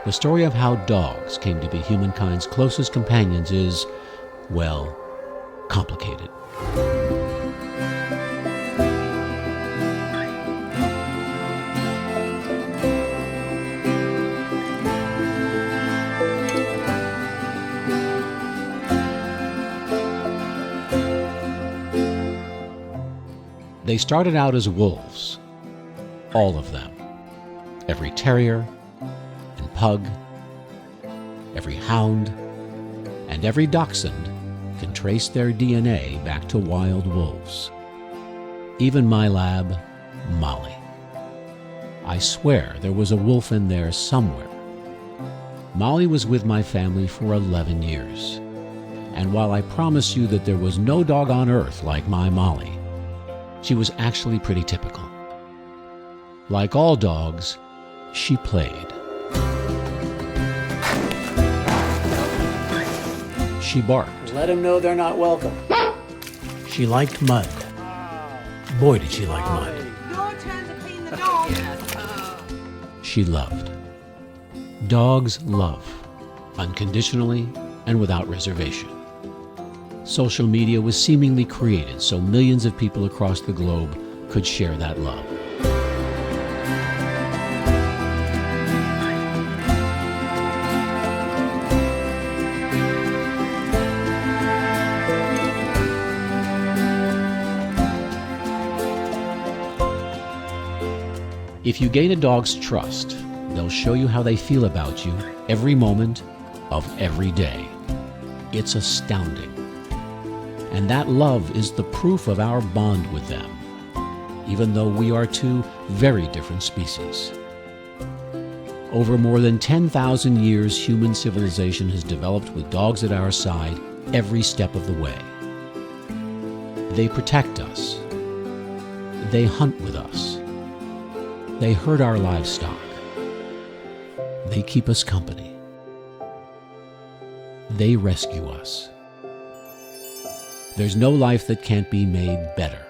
The story of how dogs came to be humankind's closest companions is, well, complicated. They started out as wolves, all of them. Every terrier and pug, every hound, and every dachshund can trace their DNA back to wild wolves. Even my lab, Molly. I swear there was a wolf in there somewhere. Molly was with my family for 11 years. And while I promise you that there was no dog on earth like my Molly, she was actually pretty typical. Like all dogs, she played. She barked. Let them know they're not welcome. She liked mud. Boy, did she like mud. Your turn to clean the dog. She loved. Dogs love, unconditionally and without reservation. Social media was seemingly created so millions of people across the globe could share that love. If you gain a dog's trust, they'll show you how they feel about you every moment of every day. It's astounding. And that love is the proof of our bond with them, even though we are two very different species. Over more than 10,000 years, human civilization has developed with dogs at our side every step of the way. They protect us. They hunt with us. They herd our livestock. They keep us company. They rescue us. There's no life that can't be made better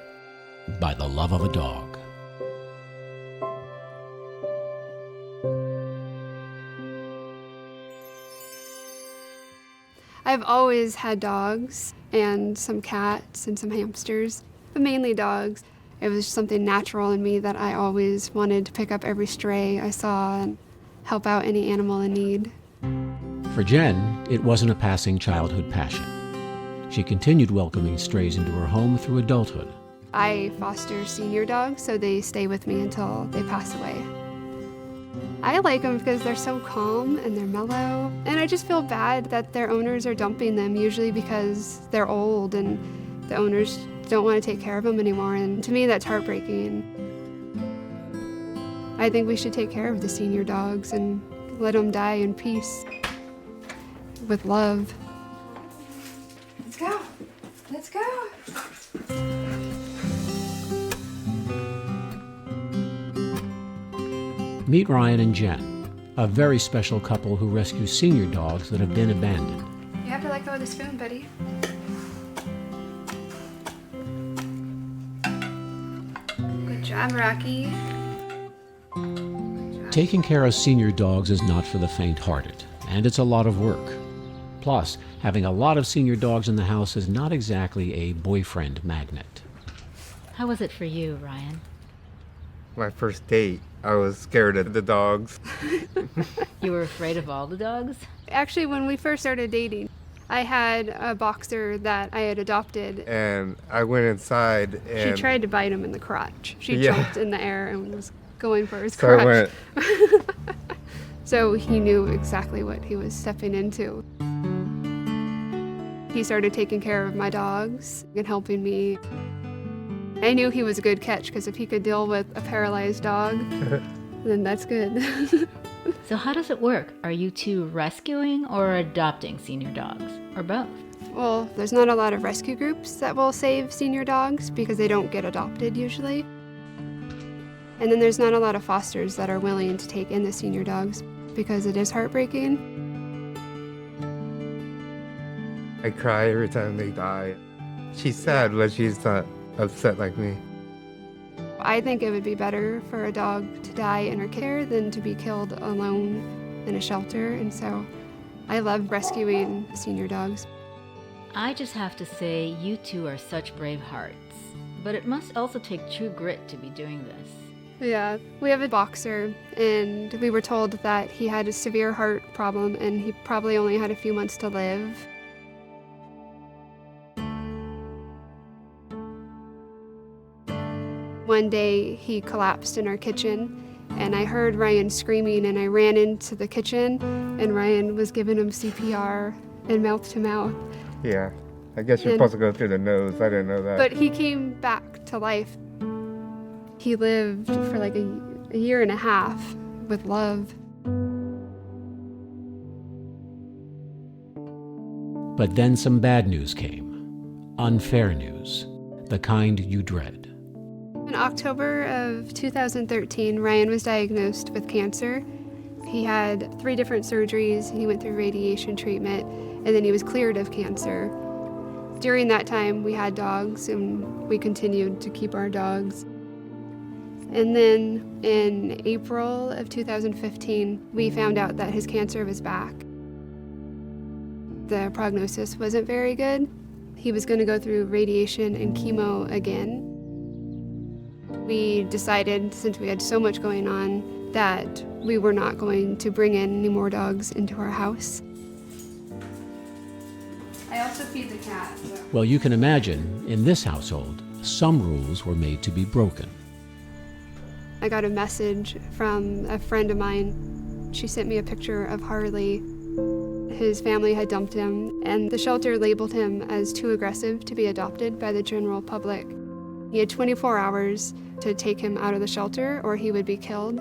by the love of a dog. I've always had dogs and some cats and some hamsters, but mainly dogs. It was something natural in me that I always wanted to pick up every stray I saw and help out any animal in need. For Jenn, it wasn't a passing childhood passion. She continued welcoming strays into her home through adulthood. I foster senior dogs, so they stay with me until they pass away. I like them because they're so calm and they're mellow, and I just feel bad that their owners are dumping them, usually because they're old and the owners don't want to take care of them anymore, and to me that's heartbreaking. I think we should take care of the senior dogs and let them die in peace with love. Let's go. Let's go. Meet Ryan and Jenn, a very special couple who rescue senior dogs that have been abandoned. You have to let go of the spoon, buddy. Good job, Rocky. Taking care of senior dogs is not for the faint-hearted, and it's a lot of work. Plus, having a lot of senior dogs in the house is not exactly a boyfriend magnet. How was it for you, Ryan? My first date, I was scared of the dogs. You were afraid of all the dogs? Actually, when we first started dating, I had a boxer that I had adopted. And I went inside and... She tried to bite him in the crotch. She Yeah. jumped in the air and was going for his So I crotch. went, So he knew exactly what he was stepping into. He started taking care of my dogs and helping me. I knew he was a good catch because if he could deal with a paralyzed dog, then that's good. So how does it work? Are you two rescuing or adopting senior dogs? Or both? Well, there's not a lot of rescue groups that will save senior dogs because they don't get adopted usually. And then there's not a lot of fosters that are willing to take in the senior dogs because it is heartbreaking. I cry every time they die. She's sad, but she's not upset like me. I think it would be better for a dog to die in her care than to be killed alone in a shelter, and so I love rescuing senior dogs. I just have to say, you two are such brave hearts. But it must also take true grit to be doing this. Yeah, we have a boxer, and we were told that he had a severe heart problem and he probably only had a few months to live. One day he collapsed in our kitchen, and I heard Ryan screaming, and I ran into the kitchen, and Ryan was giving him CPR and mouth to mouth. Yeah, I guess you're supposed to go through the nose. I didn't know that. But he came back to life. He lived for like a year and a half with love. But then some bad news came. Unfair news. The kind you dread. In October of 2013, Ryan was diagnosed with cancer. He had 3 different surgeries, he went through radiation treatment, and then he was cleared of cancer. During that time, we had dogs, and we continued to keep our dogs. And then in April of 2015, we found out that his cancer was back. The prognosis wasn't very good. He was going to go through radiation and chemo again. We decided, since we had so much going on, that we were not going to bring in any more dogs into our house. I also feed the cat. Well, you can imagine, in this household, some rules were made to be broken. I got a message from a friend of mine. She sent me a picture of Harley. His family had dumped him, and the shelter labeled him as too aggressive to be adopted by the general public. He had 24 hours to take him out of the shelter or he would be killed.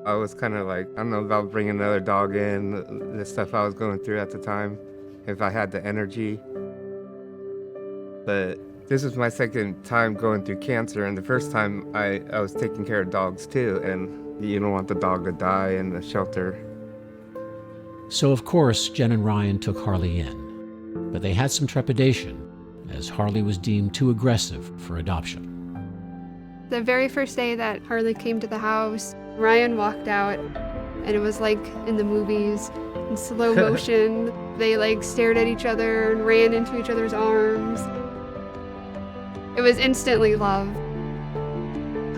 I was kind of like, I don't know about bringing another dog in, the stuff I was going through at the time, if I had the energy. But this was my second time going through cancer, and the first time I was taking care of dogs too, and you don't want the dog to die in the shelter. So of course, Jenn and Ryan took Harley in. But they had some trepidation, as Harley was deemed too aggressive for adoption. The very first day that Harley came to the house, Ryan walked out, and it was like in the movies, in slow motion. They like stared at each other and ran into each other's arms. It was instantly love.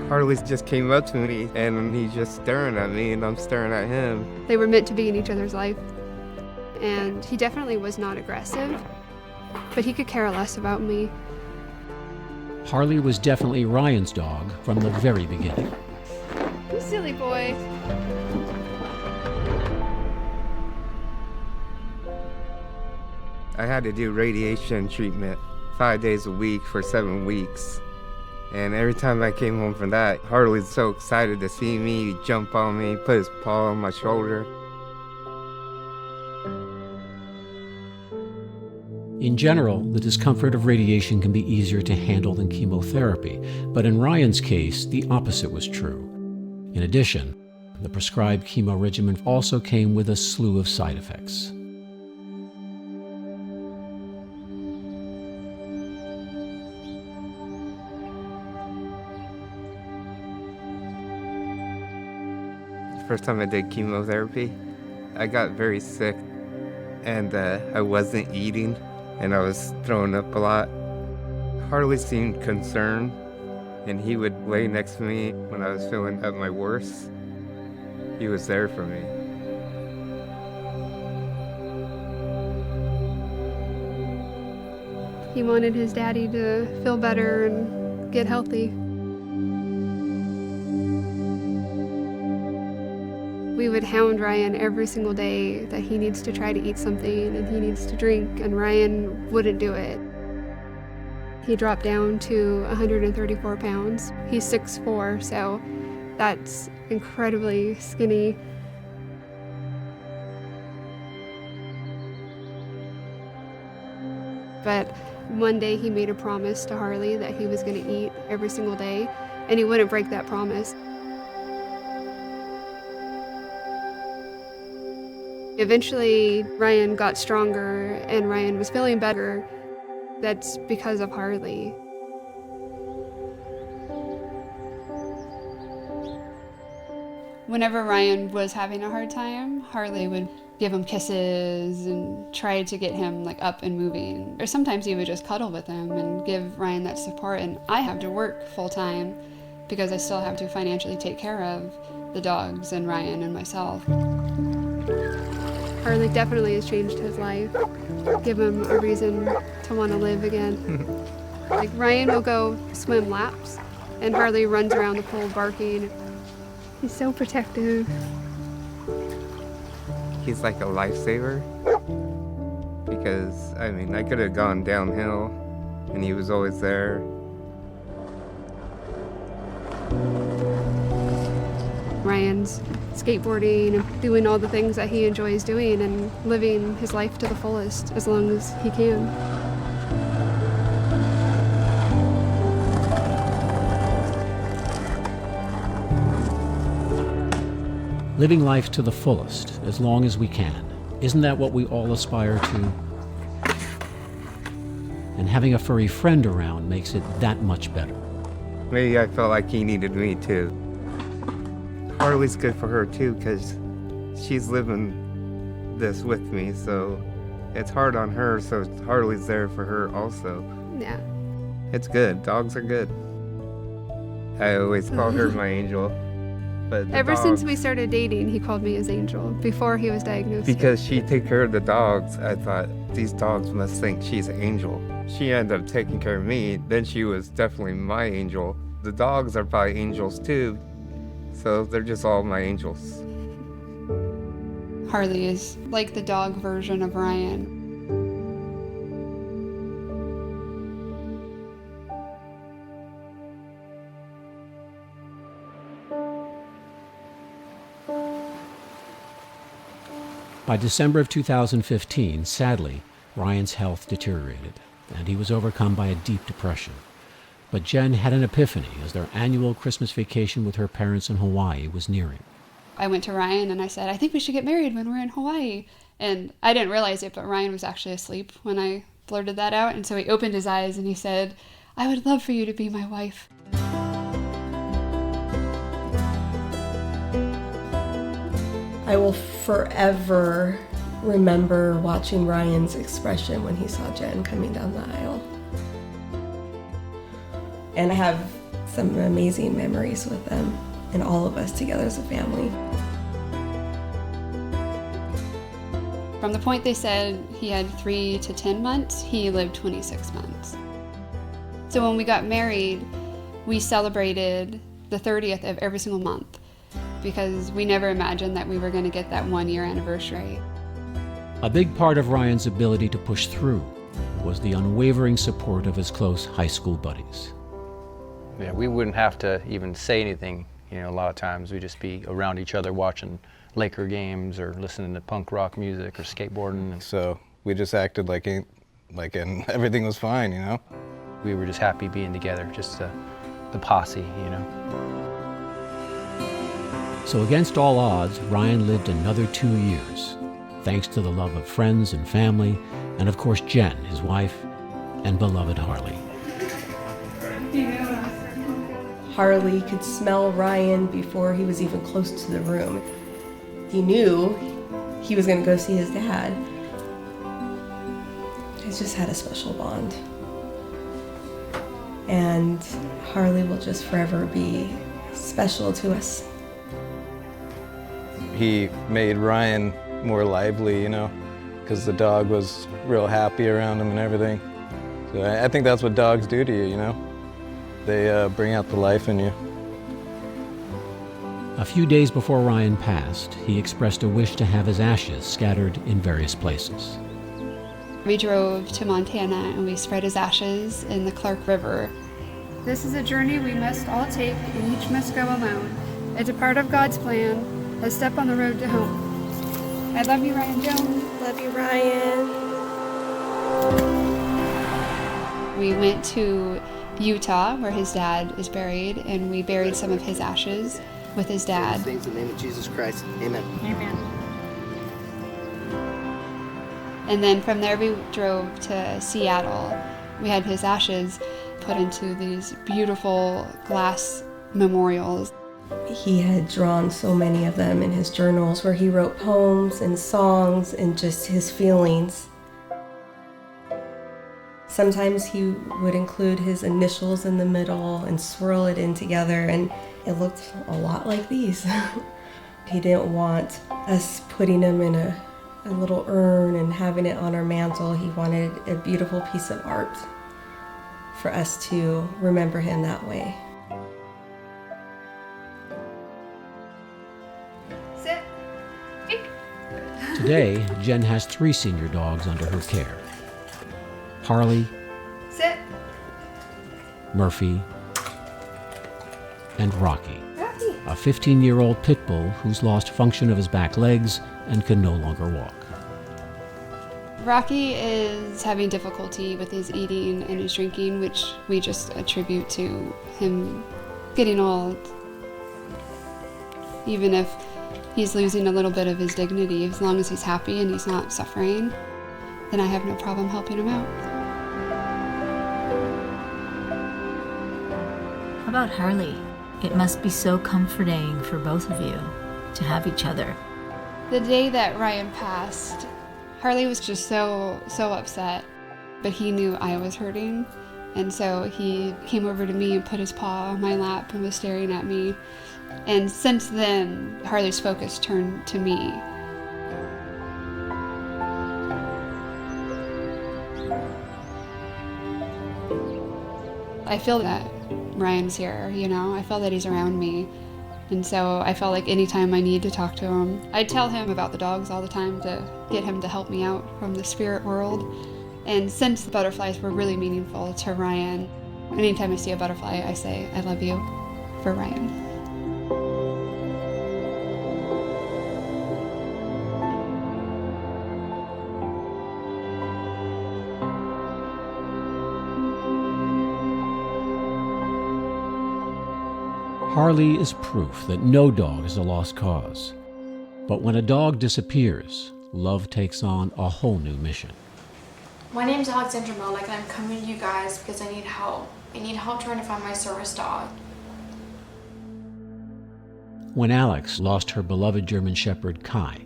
Harley just came up to me, and he's just staring at me, and I'm staring at him. They were meant to be in each other's life. And he definitely was not aggressive, but he could care less about me. Harley was definitely Ryan's dog from the very beginning. You silly boy. I had to do radiation treatment 5 days a week for 7 weeks. And every time I came home from that, Harley's so excited to see me. He'd jump on me, put his paw on my shoulder. In general, the discomfort of radiation can be easier to handle than chemotherapy, but in Ryan's case, the opposite was true. In addition, the prescribed chemo regimen also came with a slew of side effects. The first time I did chemotherapy, I got very sick, and I wasn't eating, and I was throwing up a lot. Harley seemed concerned, and he would lay next to me when I was feeling at my worst. He was there for me. He wanted his daddy to feel better and get healthy. We would hound Ryan every single day that he needs to try to eat something and he needs to drink, and Ryan wouldn't do it. He dropped down to 134 pounds. He's 6'4", so that's incredibly skinny. But one day he made a promise to Harley that he was going to eat every single day, and he wouldn't break that promise. Eventually, Ryan got stronger and Ryan was feeling better. That's because of Harley. Whenever Ryan was having a hard time, Harley would give him kisses and try to get him like up and moving. Or sometimes he would just cuddle with him and give Ryan that support. And I have to work full time because I still have to financially take care of the dogs and Ryan and myself. Harley definitely has changed his life. Give him a reason to want to live again. Like Ryan will go swim laps and Harley runs around the pool barking. He's so protective. He's like a lifesaver because, I mean, I could have gone downhill and he was always there. Ryan's skateboarding and doing all the things that he enjoys doing and living his life to the fullest as long as he can. Living life to the fullest, as long as we can. Isn't that what we all aspire to? And having a furry friend around makes it that much better. Maybe I felt like he needed me too. Harley's good for her too because she's living this with me, so it's hard on her, so Harley's there for her also. Yeah. It's good. Dogs are good. I always call her my angel. But Ever since we started dating, he called me his angel before he was diagnosed. Because she take care of the dogs, I thought, these dogs must think she's an angel. She ended up taking care of me, then she was definitely my angel. The dogs are probably angels too, so they're just all my angels. Harley is like the dog version of Ryan. By December of 2015, sadly, Ryan's health deteriorated, and he was overcome by a deep depression. But Jenn had an epiphany as their annual Christmas vacation with her parents in Hawaii was nearing. I went to Ryan and I said, I think we should get married when we're in Hawaii. And I didn't realize it, but Ryan was actually asleep when I blurted that out. And so he opened his eyes and he said, I would love for you to be my wife. I will forever remember watching Ryan's expression when he saw Jenn coming down the aisle. And I have some amazing memories with them and all of us together as a family. From the point they said he had 3 to 10 months, he lived 26 months. So when we got married, we celebrated the 30th of every single month because we never imagined that we were going to get that 1-year anniversary. A big part of Ryan's ability to push through was the unwavering support of his close high school buddies. Yeah, we wouldn't have to even say anything. You know, a lot of times we'd just be around each other watching Laker games or listening to punk rock music or skateboarding. So we just acted like everything was fine, you know? We were just happy being together, just the posse, you know? So against all odds, Ryan lived another 2 years, thanks to the love of friends and family, and of course Jenn, his wife, and beloved Harley. Harley could smell Ryan before he was even close to the room. He knew he was going to go see his dad. They just had a special bond. And Harley will just forever be special to us. He made Ryan more lively, you know, because the dog was real happy around him and everything. So I think that's what dogs do to you, you know? They bring out the life in you. A few days before Ryan passed, he expressed a wish to have his ashes scattered in various places. We drove to Montana and we spread his ashes in the Clark River. This is a journey we must all take and each must go alone. It's a part of God's plan, a step on the road to home. I love you, Ryan Jones. Love you, Ryan. We went to Utah, where his dad is buried, and we buried some of his ashes with his dad. Things in the name of Jesus Christ. Amen. Amen. And then from there we drove to Seattle. We had his ashes put into these beautiful glass memorials. He had drawn so many of them in his journals where he wrote poems and songs and just his feelings. Sometimes he would include his initials in the middle and swirl it in together, and it looked a lot like these. He didn't want us putting them in a little urn and having it on our mantle. He wanted a beautiful piece of art for us to remember him that way. Sit. Today, Jenn has 3 senior dogs under her care. Harley, Sit. Murphy, and Rocky, Rocky. a 15-year-old pit bull who's lost function of his back legs and can no longer walk. Rocky is having difficulty with his eating and his drinking, which we just attribute to him getting old. Even if he's losing a little bit of his dignity, as long as he's happy and he's not suffering, then I have no problem helping him out. How about Harley? It must be so comforting for both of you to have each other. The day that Ryan passed, Harley was just so upset, but he knew I was hurting, and so he came over to me and put his paw on my lap and was staring at me. And since then, Harley's focus turned to me. I feel that Ryan's here, you know? I feel that he's around me. And so I felt like anytime I need to talk to him, I tell him about the dogs all the time to get him to help me out from the spirit world. And since the butterflies were really meaningful to Ryan, anytime I see a butterfly, I say, I love you, for Ryan. Harley is proof that no dog is a lost cause. But when a dog disappears, love takes on a whole new mission. My name's Alexandra Melnick, and I'm coming to you guys because I need help. I need help trying to find my service dog. When Alex lost her beloved German Shepherd, Kai,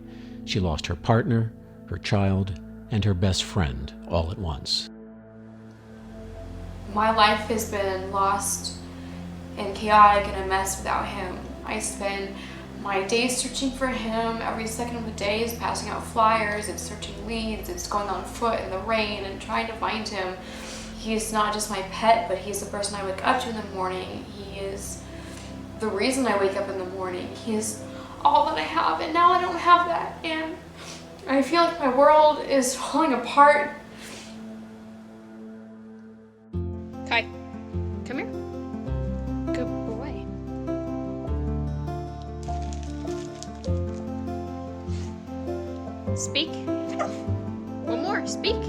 she lost her partner, her child, and her best friend all at once. My life has been lost and chaotic and a mess without him. I spend my days searching for him. Every second of the day is passing out flyers, it's searching leads, it's going on foot in the rain and trying to find him. He's not just my pet, but he's the person I wake up to in the morning. He is the reason I wake up in the morning. He is all that I have, and now I don't have that. And I feel like my world is falling apart. Kai, come here. Good boy. Speak. One more. Speak.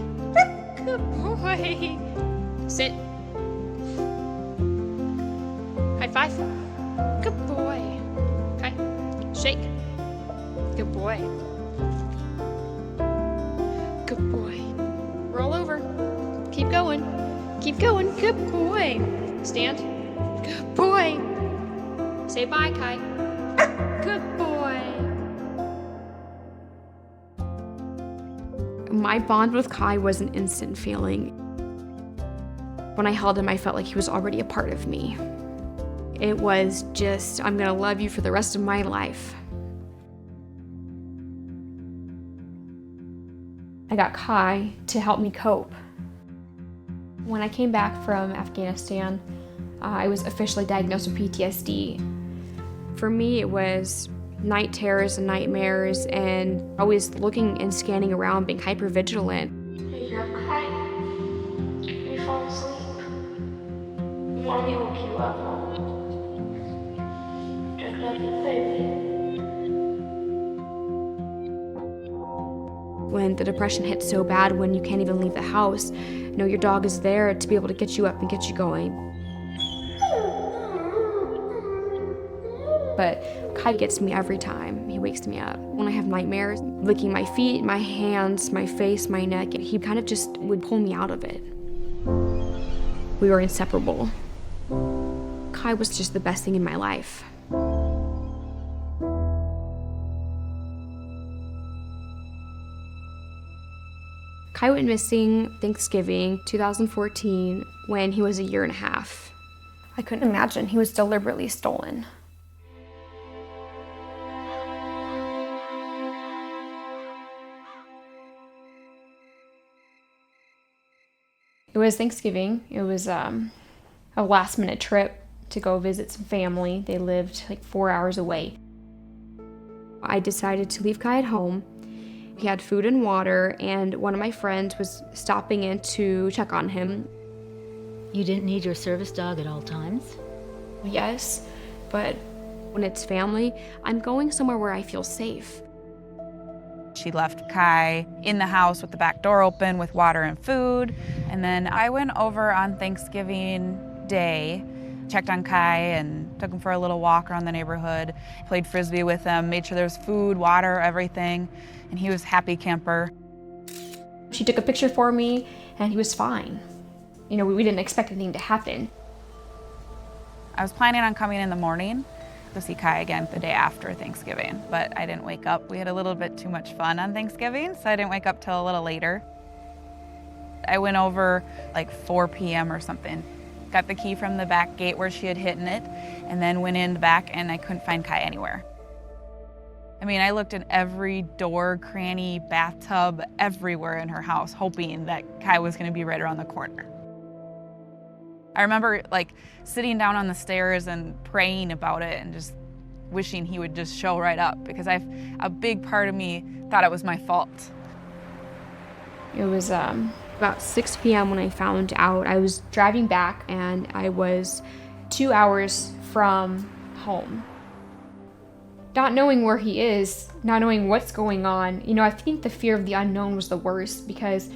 Good boy. Sit. High five. Good boy. Okay. Shake. Good boy. Good boy. Roll over. Keep going. Keep going. Good boy. Stand. Good boy. Say bye, Kai. Good boy. My bond with Kai was an instant feeling. When I held him, I felt like he was already a part of me. It was just, I'm gonna love you for the rest of my life. I got Kai to help me cope. When I came back from Afghanistan, I was officially diagnosed with PTSD. For me, it was night terrors and nightmares and always looking and scanning around, being hypervigilant. You're crying. You fall asleep. Mommy woke you up. Just love you, baby. When the depression hits so bad, when you can't even leave the house, you know, your dog is there to be able to get you up and get you going. But Kai gets me every time. He wakes me up. When I have nightmares, licking my feet, my hands, my face, my neck, he kind of just would pull me out of it. We were inseparable. Kai was just the best thing in my life. Kai went missing Thanksgiving 2014 when he was 1.5 years. I couldn't imagine he was deliberately stolen. It was Thanksgiving. It was a last-minute trip to go visit some family. They lived like 4 hours away. I decided to leave Kai at home. He had food and water, and one of my friends was stopping in to check on him. You didn't need your service dog at all times? Yes, but when it's family, I'm going somewhere where I feel safe. She left Kai in the house with the back door open with water and food. And then I went over on Thanksgiving Day, checked on Kai and took him for a little walk around the neighborhood, played Frisbee with him, made sure there was food, water, everything. And he was happy camper. She took a picture for me and he was fine. You know, we didn't expect anything to happen. I was planning on coming in the morning to see Kai again the day after Thanksgiving, but I didn't wake up. We had a little bit too much fun on Thanksgiving, so I didn't wake up till a little later. I went over like 4 p.m. or something, got the key from the back gate where she had hidden it, and then went in the back and I couldn't find Kai anywhere. I mean, I looked in every door, cranny, bathtub, everywhere in her house, hoping that Kai was gonna be right around the corner. I remember like sitting down on the stairs and praying about it and just wishing he would just show right up, because a big part of me thought it was my fault. It was about 6 p.m. when I found out. I was driving back and I was 2 hours from home. Not knowing where he is, not knowing what's going on, you know, I think the fear of the unknown was the worst, because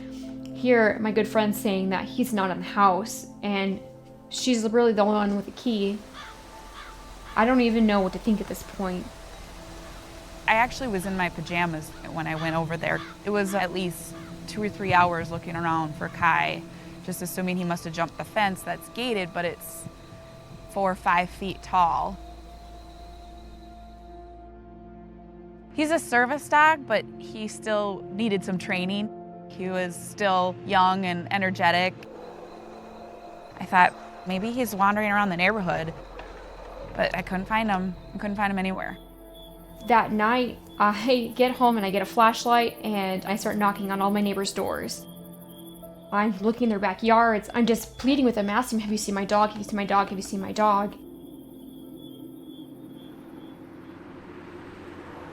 here my good friend's saying that he's not in the house and she's really the only one with the key. I don't even know what to think at this point. I actually was in my pajamas when I went over there. It was at least 2 or 3 hours looking around for Kai, just assuming he must have jumped the fence that's gated, but it's 4 or 5 feet tall. He's a service dog, but he still needed some training. He was still young and energetic. I thought maybe he's wandering around the neighborhood, but I couldn't find him. I couldn't find him anywhere. That night, I get home and I get a flashlight and I start knocking on all my neighbors' doors. I'm looking in their backyards. I'm just pleading with them, asking, have you seen my dog? Have you seen my dog? Have you seen my dog?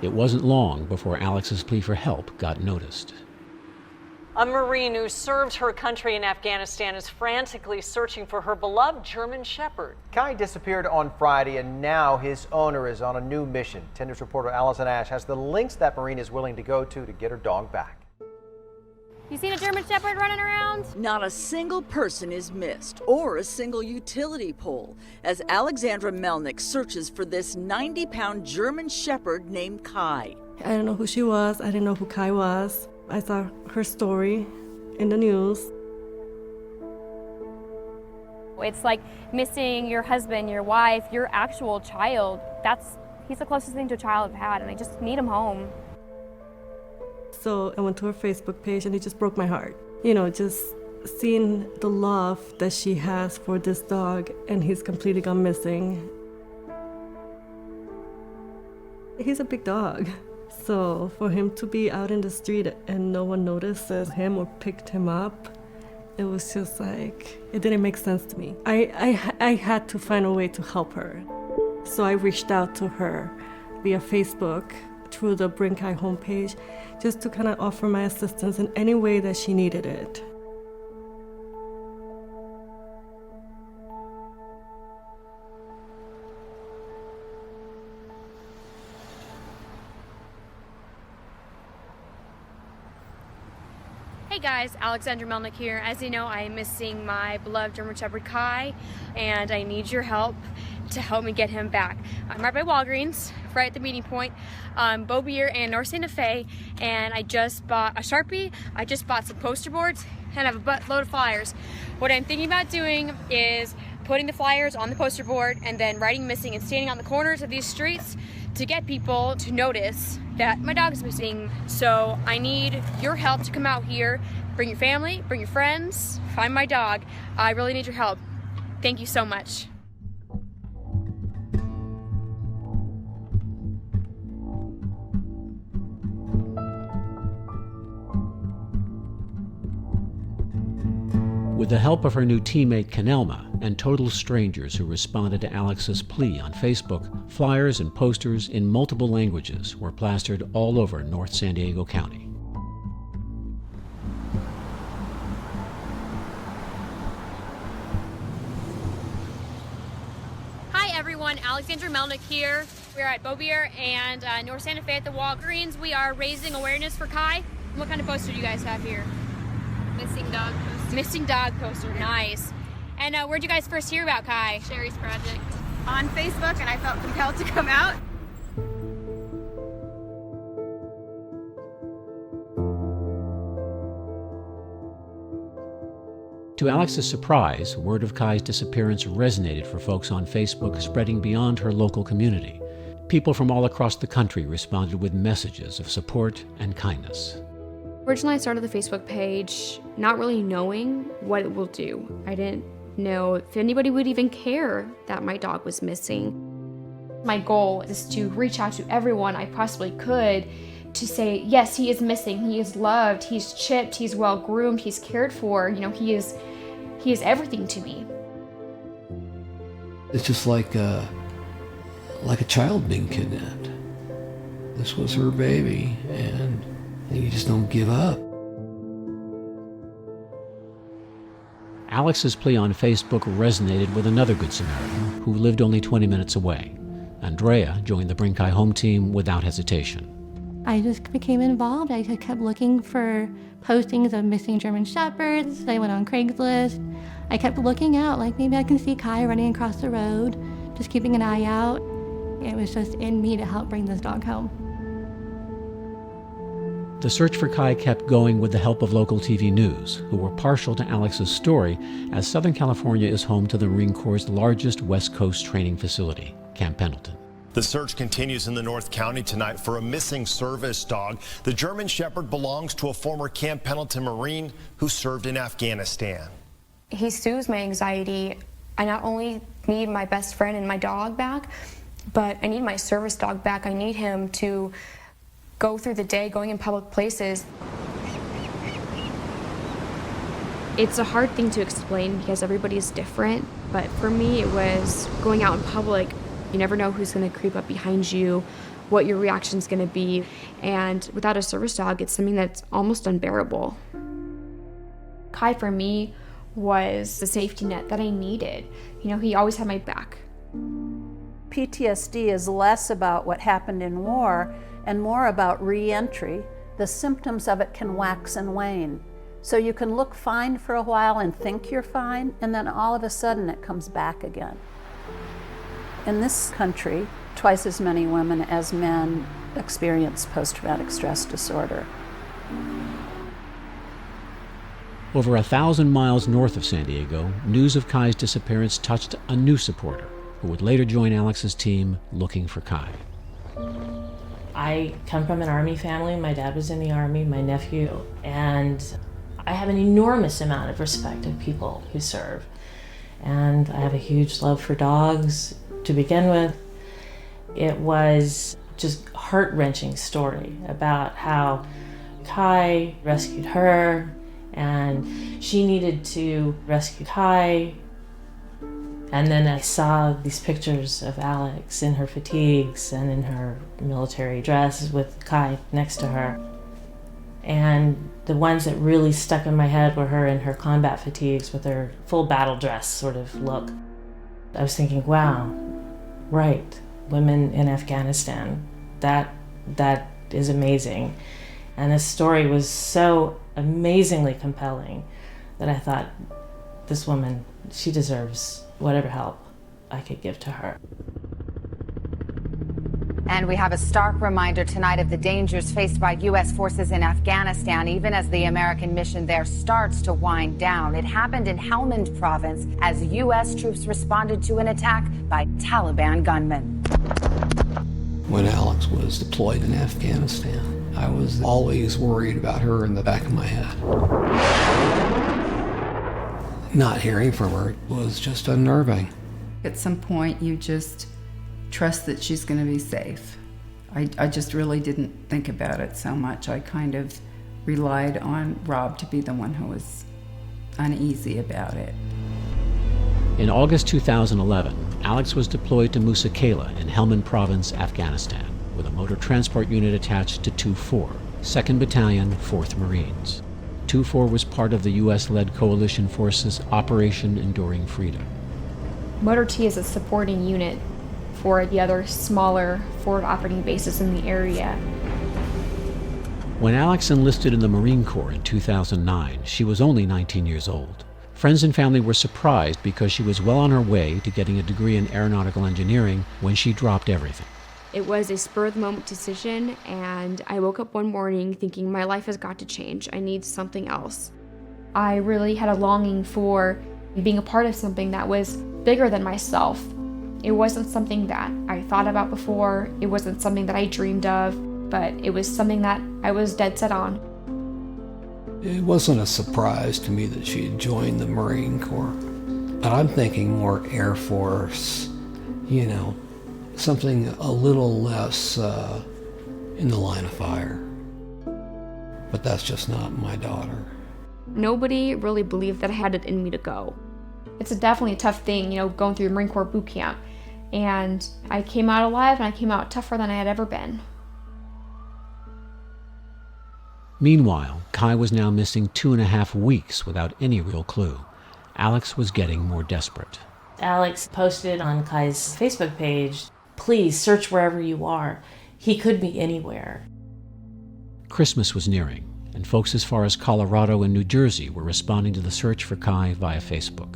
It wasn't long before Alex's plea for help got noticed. A Marine who served her country in Afghanistan is frantically searching for her beloved German Shepherd. Kai disappeared on Friday, and now his owner is on a new mission. 10 News reporter Allison Ash has the links that Marine is willing to go to get her dog back. You seen a German Shepherd running around? Not a single person is missed, or a single utility pole, as Alexandra Melnick searches for this 90-pound German Shepherd named Kai. I didn't know who she was. I didn't know who Kai was. I saw her story in the news. It's like missing your husband, your wife, your actual child. He's the closest thing to a child I've had, and I just need him home. So I went to her Facebook page and it just broke my heart. You know, just seeing the love that she has for this dog, and he's completely gone missing. He's a big dog. So for him to be out in the street and no one notices him or picked him up, it was just like, it didn't make sense to me. I had to find a way to help her. So I reached out to her via Facebook through the Bring Kai homepage, just to kind of offer my assistance in any way that she needed it. Hey guys, Alexandra Melnick here. As you know, I am missing my beloved German Shepherd Kai, and I need your help to help me get him back. I'm right by Walgreens, right at the meeting point, Beaubier and North Santa Fe, and I just bought a Sharpie, I just bought some poster boards, and I have a buttload of flyers. What I'm thinking about doing is putting the flyers on the poster board and then writing missing and standing on the corners of these streets to get people to notice that my dog is missing. So I need your help to come out here. Bring your family, bring your friends, find my dog. I really need your help. Thank you so much. With the help of her new teammate Canelma and total strangers who responded to Alex's plea on Facebook, flyers and posters in multiple languages were plastered all over North San Diego County. Hi everyone, Alexandra Melnick here. We're at Ware and North Santa Fe at the Walgreens. We are raising awareness for Kai. What kind of poster do you guys have here? Missing dog poster. Missing dog poster, nice. And where'd you guys first hear about Kai? Sherry's project. On Facebook, and I felt compelled to come out. To Alex's surprise, word of Kai's disappearance resonated for folks on Facebook, spreading beyond her local community. People from all across the country responded with messages of support and kindness. Originally, I started the Facebook page not really knowing what it will do. I didn't know if anybody would even care that my dog was missing. My goal is to reach out to everyone I possibly could to say, yes, he is missing, he is loved, he's chipped, he's well groomed, he's cared for, he is everything to me. It's just like a child being kidnapped. This was her baby, and you just don't give up. Alex's plea on Facebook resonated with another Good Samaritan who lived only 20 minutes away. Andrea joined the Bring Kai Home team without hesitation. I just became involved. I just kept looking for postings of missing German Shepherds. I went on Craigslist. I kept looking out, like maybe I can see Kai running across the road, just keeping an eye out. It was just in me to help bring this dog home. The search for Kai kept going with the help of local TV news, who were partial to Alex's story, as Southern California is home to the Marine Corps' largest West Coast training facility, Camp Pendleton. The search continues in the North County tonight for a missing service dog. The German Shepherd belongs to a former Camp Pendleton Marine who served in Afghanistan. He soothes my anxiety. I not only need my best friend and my dog back, but I need my service dog back. I need him to go through the day going in public places. It's a hard thing to explain because everybody's different, but for me it was going out in public. You never know who's going to creep up behind you, what your reaction's going to be, and without a service dog, it's something that's almost unbearable. Kai for me was the safety net that I needed. He always had my back. PTSD is less about what happened in war and more about re-entry. The symptoms of it can wax and wane. So you can look fine for a while and think you're fine, and then all of a sudden it comes back again. In this country, twice as many women as men experience post-traumatic stress disorder. Over 1,000 miles north of San Diego, news of Kai's disappearance touched a new supporter who would later join Alex's team looking for Kai. I come from an Army family. My dad was in the Army, my nephew, and I have an enormous amount of respect of people who serve. And I have a huge love for dogs to begin with. It was just a heart-wrenching story about how Kai rescued her, and she needed to rescue Kai. And then I saw these pictures of Alex in her fatigues and in her military dress with Kai next to her. And the ones that really stuck in my head were her in her combat fatigues with her full battle dress sort of look. I was thinking, wow, right, women in Afghanistan, that is amazing. And this story was so amazingly compelling that I thought, this woman, she deserves whatever help I could give to her. And we have a stark reminder tonight of the dangers faced by U.S. forces in Afghanistan, even as the American mission there starts to wind down. It happened in Helmand province as U.S. troops responded to an attack by Taliban gunmen. When Alex was deployed in Afghanistan, I was always worried about her in the back of my head. Not hearing from her was just unnerving. At some point, you just trust that she's going to be safe. I just really didn't think about it so much. I kind of relied on Rob to be the one who was uneasy about it. In August 2011, Alex was deployed to Musa Kala in Helmand Province, Afghanistan, with a motor transport unit attached to 2-4, 2nd Battalion, 4th Marines. 2-4 was part of the U.S.-led coalition forces Operation Enduring Freedom. Motor T is a supporting unit for the other smaller forward operating bases in the area. When Alex enlisted in the Marine Corps in 2009, she was only 19 years old. Friends and family were surprised because she was well on her way to getting a degree in aeronautical engineering when she dropped everything. It was a spur-of-the-moment decision, and I woke up one morning thinking my life has got to change. I need something else. I really had a longing for being a part of something that was bigger than myself. It wasn't something that I thought about before. It wasn't something that I dreamed of, but it was something that I was dead set on. It wasn't a surprise to me that she had joined the Marine Corps, but I'm thinking more Air Force, something a little less in the line of fire. But that's just not my daughter. Nobody really believed that I had it in me to go. It's definitely a tough thing, going through Marine Corps boot camp. And I came out alive, and I came out tougher than I had ever been. Meanwhile, Kai was now missing 2.5 weeks without any real clue. Alex was getting more desperate. Alex posted on Kai's Facebook page, "Please search wherever you are. He could be anywhere." Christmas was nearing, and folks as far as Colorado and New Jersey were responding to the search for Kai via Facebook.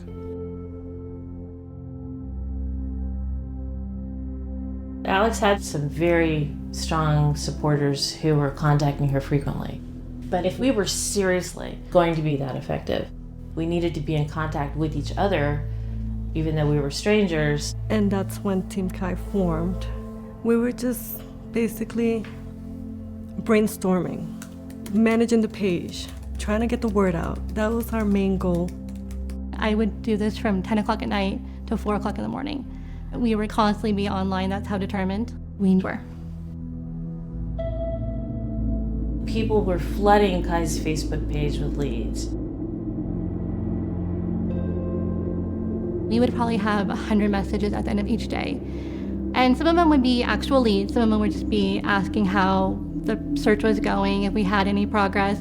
Alex had some very strong supporters who were contacting her frequently. But if we were seriously going to be that effective, we needed to be in contact with each other, even though we were strangers. And that's when Team Kai formed. We were just basically brainstorming, managing the page, trying to get the word out. That was our main goal. I would do this from 10 o'clock at night to 4 o'clock in the morning. We would constantly be online. That's how determined we were. People were flooding Kai's Facebook page with leads. We would probably have 100 messages at the end of each day. And some of them would be actual leads. Some of them would just be asking how the search was going, if we had any progress.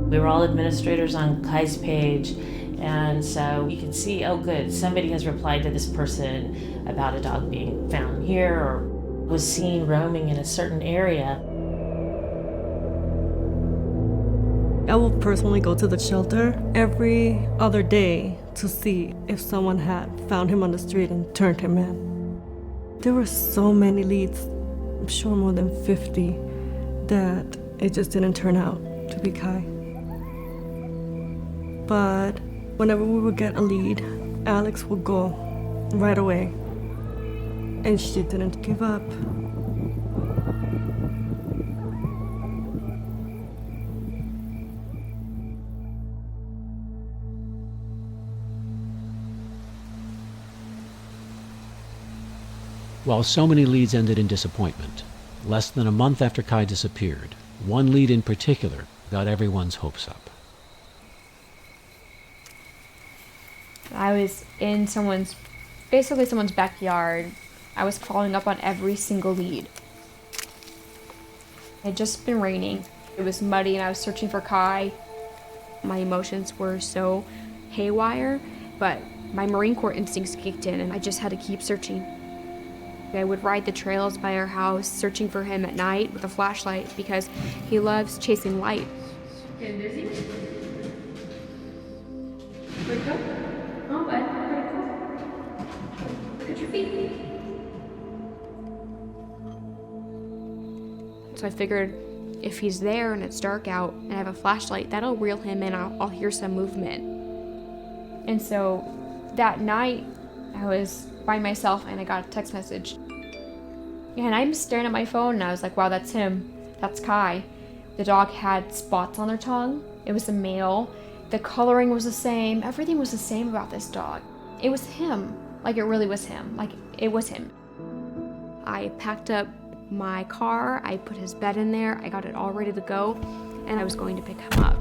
We were all administrators on Kai's page, and so you could see, oh good, somebody has replied to this person about a dog being found here or was seen roaming in a certain area. I will personally go to the shelter every other day to see if someone had found him on the street and turned him in. There were so many leads, I'm sure more than 50, that it just didn't turn out to be Kai. But whenever we would get a lead, Alex would go right away. And she didn't give up. While so many leads ended in disappointment, less than a month after Kai disappeared, one lead in particular got everyone's hopes up. I was in basically someone's backyard. I was following up on every single lead. It had just been raining. It was muddy and I was searching for Kai. My emotions were so haywire, but my Marine Corps instincts kicked in and I just had to keep searching. I would ride the trails by our house, searching for him at night with a flashlight because he loves chasing light. Getting busy? Wake up. Oh, bud. Look at your So I figured if he's there and it's dark out and I have a flashlight, that'll reel him in. I'll hear some movement. And so that night, I was by myself and I got a text message. And I'm staring at my phone and I was like, wow, that's him. That's Kai. The dog had spots on their tongue. It was a male. The coloring was the same. Everything was the same about this dog. It was him. Like, it really was him. Like, it was him. I packed up my car. I put his bed in there. I got it all ready to go. And I was going to pick him up.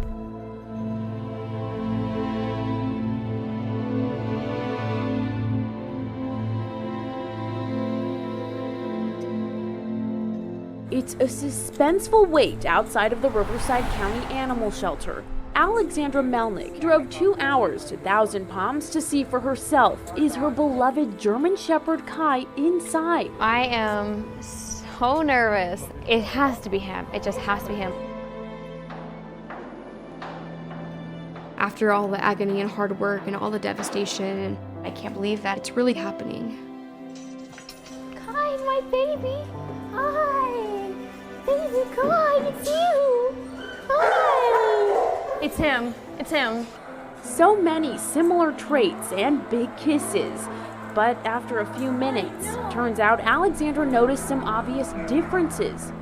It's a suspenseful wait outside of the Riverside County Animal Shelter. Alexandra Melnick drove 2 hours to Thousand Palms to see for herself, is her beloved German Shepherd Kai inside? I am so nervous. It has to be him. It just has to be him. After all the agony and hard work and all the devastation, I can't believe that it's really happening. Kai, my baby. Hi. Baby Kai, it's you. Hi. It's him. It's him. So many similar traits and big kisses. But after a few minutes, turns out Alexandra noticed some obvious differences.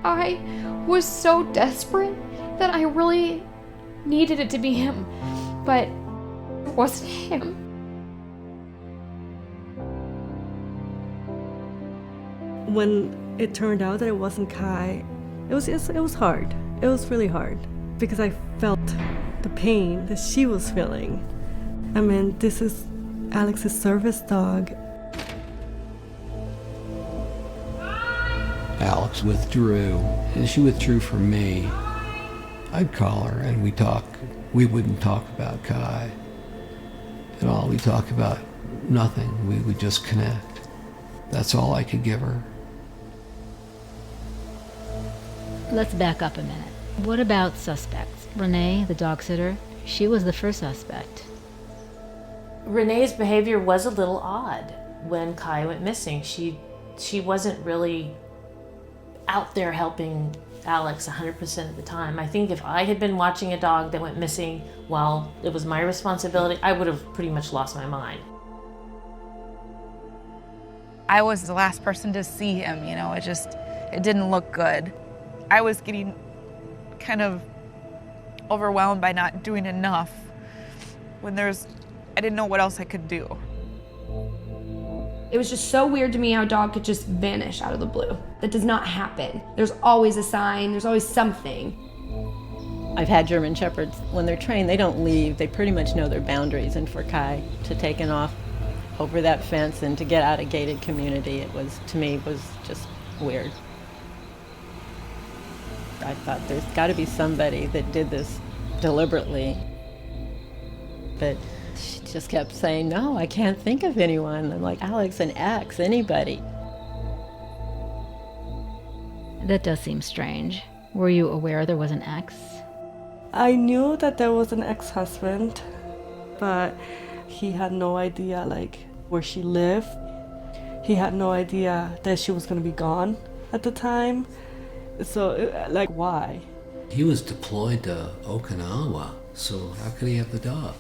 I was so desperate that I really needed it to be him, but it wasn't him. When it turned out that it wasn't Kai, it was hard. It was really hard because I felt the pain that she was feeling. I mean, this is Alex's service dog. Alex withdrew, and she withdrew from me. I'd call her and we'd talk. We wouldn't talk about Kai at all. We'd talk about nothing. We would just connect. That's all I could give her. Let's back up a minute. What about suspects? Renee, the dog sitter, she was the first suspect. Renee's behavior was a little odd when Kai went missing. She wasn't really out there helping Alex 100% of the time. I think if I had been watching a dog that went missing while it was my responsibility, I would have pretty much lost my mind. I was the last person to see him, you know, it didn't look good. I was getting kind of overwhelmed by not doing enough when I didn't know what else I could do. It was just so weird to me how a dog could just vanish out of the blue. That does not happen. There's always a sign, there's always something. I've had German Shepherds, when they're trained, they don't leave. They pretty much know their boundaries. And for Kai to take off over that fence and to get out of gated community, to me, was just weird. I thought there's got to be somebody that did this deliberately. But she just kept saying, no, I can't think of anyone. I'm like, Alex, an ex, anybody. That does seem strange. Were you aware there was an ex? I knew that there was an ex-husband, but he had no idea where she lived. He had no idea that she was going to be gone at the time. So, why? He was deployed to Okinawa, so how could he have the dog?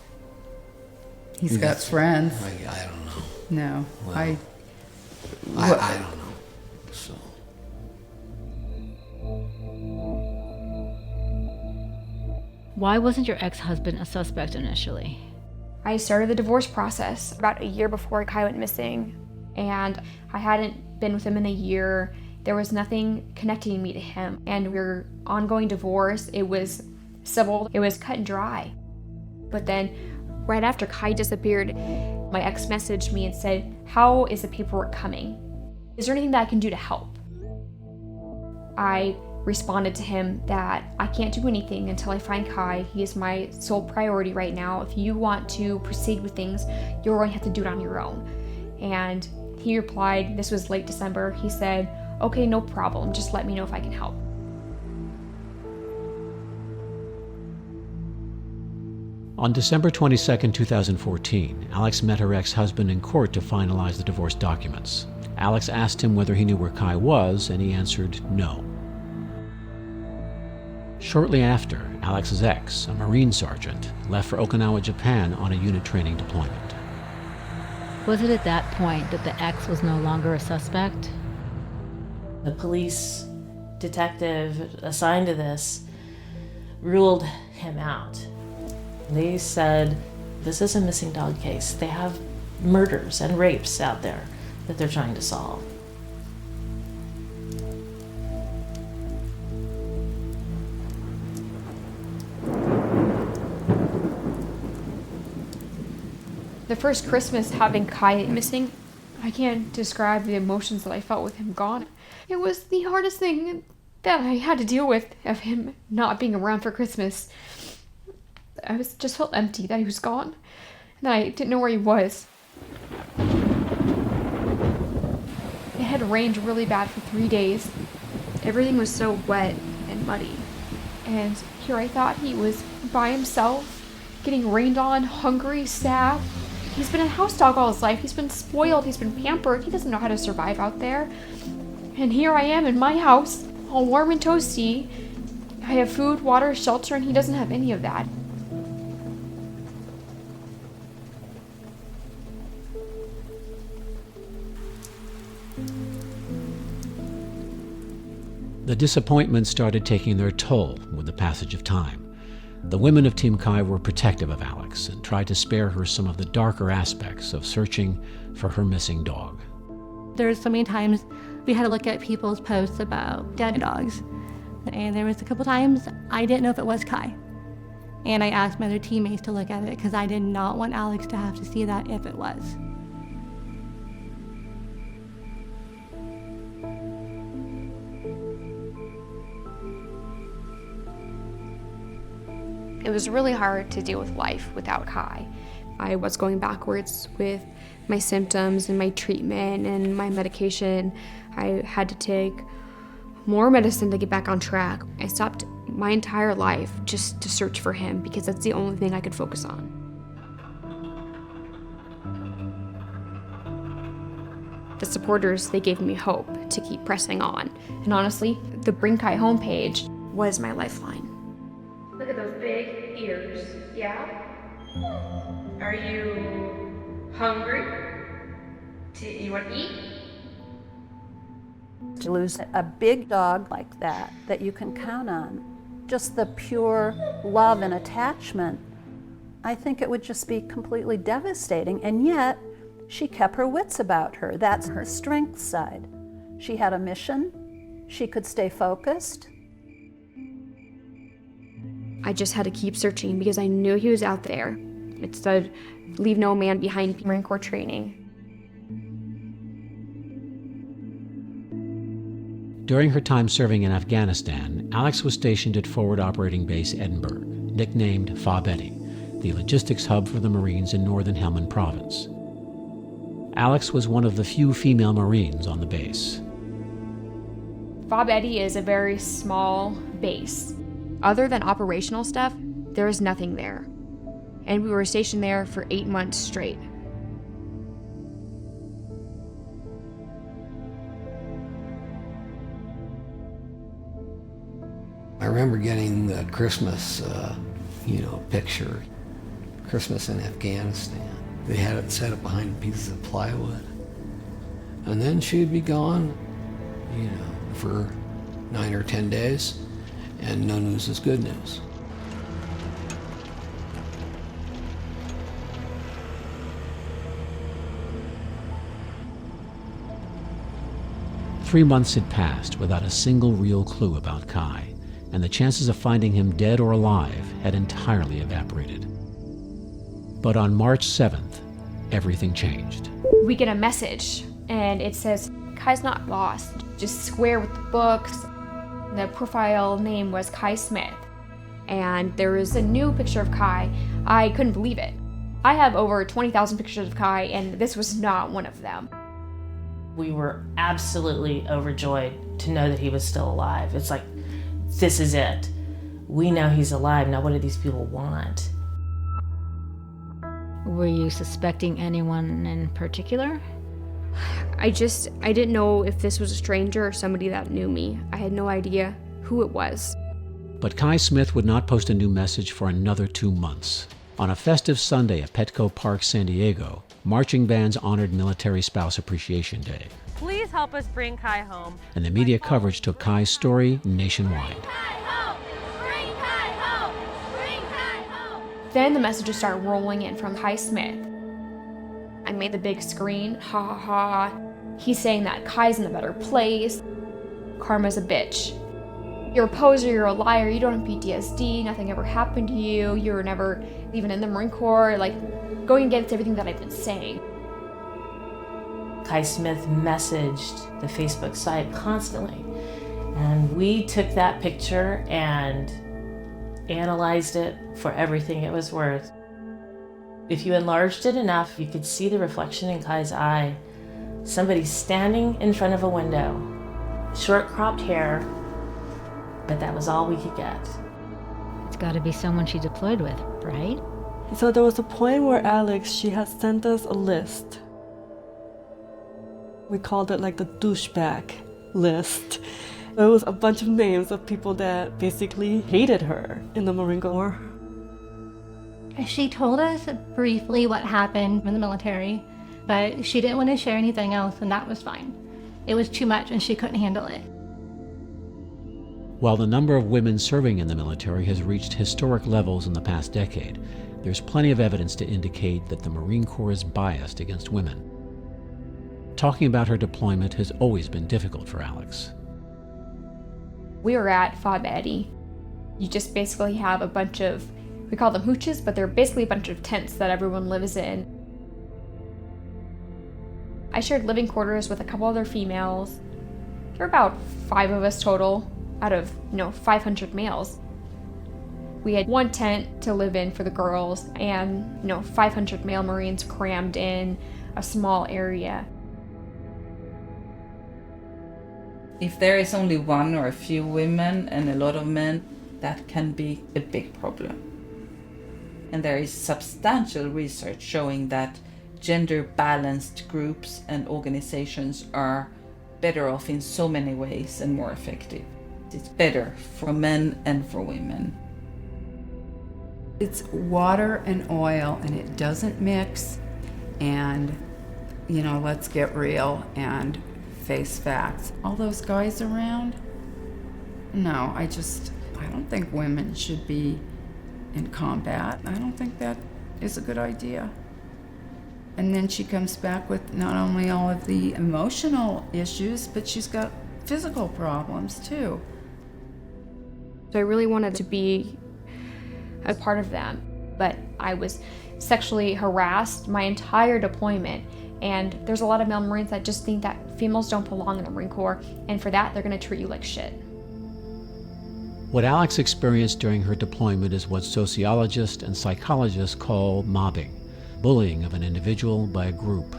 He's got friends. I don't know. No, well, I don't know. So. Why wasn't your ex-husband a suspect initially? I started the divorce process about a year before Kai went missing, and I hadn't been with him in a year. There was nothing connecting me to him, and we were ongoing divorce. It was civil. It was cut and dry. But then right after Kai disappeared, my ex messaged me and said, how is the paperwork coming? Is there anything that I can do to help? I responded to him that I can't do anything until I find Kai. He is my sole priority right now. If you want to proceed with things, you're going to have to do it on your own. And he replied, this was late December, he said, okay, no problem, just let me know if I can help. On December 22, 2014, Alex met her ex-husband in court to finalize the divorce documents. Alex asked him whether he knew where Kai was, and he answered no. Shortly after, Alex's ex, a Marine sergeant, left for Okinawa, Japan on a unit training deployment. Was it at that point that the ex was no longer a suspect? The police detective assigned to this ruled him out. They said, this is a missing dog case. They have murders and rapes out there that they're trying to solve. The first Christmas having Kai missing, I can't describe the emotions that I felt with him gone. It was the hardest thing that I had to deal with, of him not being around for Christmas. I just felt empty that he was gone, and I didn't know where he was. It had rained really bad for 3 days. Everything was so wet and muddy. And here I thought he was by himself, getting rained on, hungry, sad. He's been a house dog all his life. He's been spoiled. He's been pampered. He doesn't know how to survive out there. And here I am in my house, all warm and toasty. I have food, water, shelter, and he doesn't have any of that. The disappointment started taking their toll with the passage of time. The women of Team Kai were protective of Alex and tried to spare her some of the darker aspects of searching for her missing dog. There's so many times we had to look at people's posts about dead dogs. And there was a couple times I didn't know if it was Kai. And I asked my other teammates to look at it because I did not want Alex to have to see that if it was. It was really hard to deal with life without Kai. I was going backwards with my symptoms and my treatment and my medication. I had to take more medicine to get back on track. I stopped my entire life just to search for him because that's the only thing I could focus on. The supporters, they gave me hope to keep pressing on. And honestly, the Bring Kai homepage was my lifeline. Look at those big ears, yeah? Are you hungry? You want to eat? To lose a big dog like that you can count on, just the pure love and attachment, I think it would just be completely devastating. And yet, she kept her wits about her. That's her strength side. She had a mission. She could stay focused. I just had to keep searching because I knew he was out there. It said, leave no man behind, Marine Corps training. During her time serving in Afghanistan, Alex was stationed at Forward Operating Base Edinburgh, nicknamed Fob Eddy, the logistics hub for the Marines in northern Helmand Province. Alex was one of the few female Marines on the base. Fob Eddy is a very small base. Other than operational stuff, there is nothing there. And we were stationed there for 8 months straight. I remember getting the Christmas, picture. Christmas in Afghanistan. They had it set up behind pieces of plywood. And then she'd be gone, for 9 or 10 days. And no news is good news. Three months had passed without a single real clue about Kai, and the chances of finding him dead or alive had entirely evaporated. But on March 7th, everything changed. We get a message, and it says, Kai's not lost, just square with the books. The profile name was Kai Smith, and there was a new picture of Kai. I couldn't believe it. I have over 20,000 pictures of Kai, and this was not one of them. We were absolutely overjoyed to know that he was still alive. It's like, this is it. We know he's alive. Now what do these people want? Were you suspecting anyone in particular? I didn't know if this was a stranger or somebody that knew me. I had no idea who it was. But Kai Smith would not post a new message for another 2 months. On a festive Sunday at Petco Park, San Diego, marching bands honored Military Spouse Appreciation Day. Please help us bring Kai home. And the media coverage took Kai's story nationwide. Then the messages started rolling in from Kai Smith. I made the big screen, ha ha ha. He's saying that Kai's in a better place. Karma's a bitch. You're a poser, you're a liar, you don't have PTSD, nothing ever happened to you, you were never even in the Marine Corps, like going against everything that I've been saying. Kai Smith messaged the Facebook site constantly, and we took that picture and analyzed it for everything it was worth. If you enlarged it enough, you could see the reflection in Kai's eye. Somebody standing in front of a window, short cropped hair, but that was all we could get. It's got to be someone she deployed with, right? So there was a point where Alex, she had sent us a list. We called it like the douchebag list. There was a bunch of names of people that basically hated her in the Marine Corps. She told us briefly what happened in the military, but she didn't want to share anything else, and that was fine. It was too much and she couldn't handle it. While the number of women serving in the military has reached historic levels in the past decade, there's plenty of evidence to indicate that the Marine Corps is biased against women. Talking about her deployment has always been difficult for Alex. We were at Fob Eddy. You just basically have a bunch of, we call them hooches, but they're basically a bunch of tents that everyone lives in. I shared living quarters with a couple other females. There were about 5 of us total out of 500 males. We had one tent to live in for the girls and 500 male Marines crammed in a small area. If there is only one or a few women and a lot of men, that can be a big problem. And there is substantial research showing that gender-balanced groups and organizations are better off in so many ways and more effective. It's better for men and for women. It's water and oil, and it doesn't mix. And, let's get real and face facts. All those guys around? No, I don't think women should be in combat. I don't think that is a good idea. And then she comes back with not only all of the emotional issues, but she's got physical problems too. So I really wanted to be a part of them, but I was sexually harassed my entire deployment. And there's a lot of male Marines that just think that females don't belong in the Marine Corps, and for that, they're gonna treat you like shit. What Alex experienced during her deployment is what sociologists and psychologists call mobbing, bullying of an individual by a group.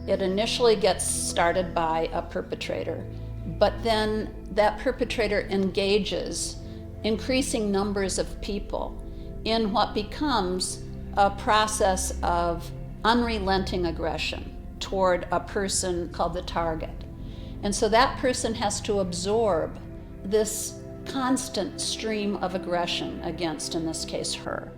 It initially gets started by a perpetrator, but then that perpetrator engages increasing numbers of people in what becomes a process of unrelenting aggression toward a person called the target. And so that person has to absorb this constant stream of aggression against, in this case, her.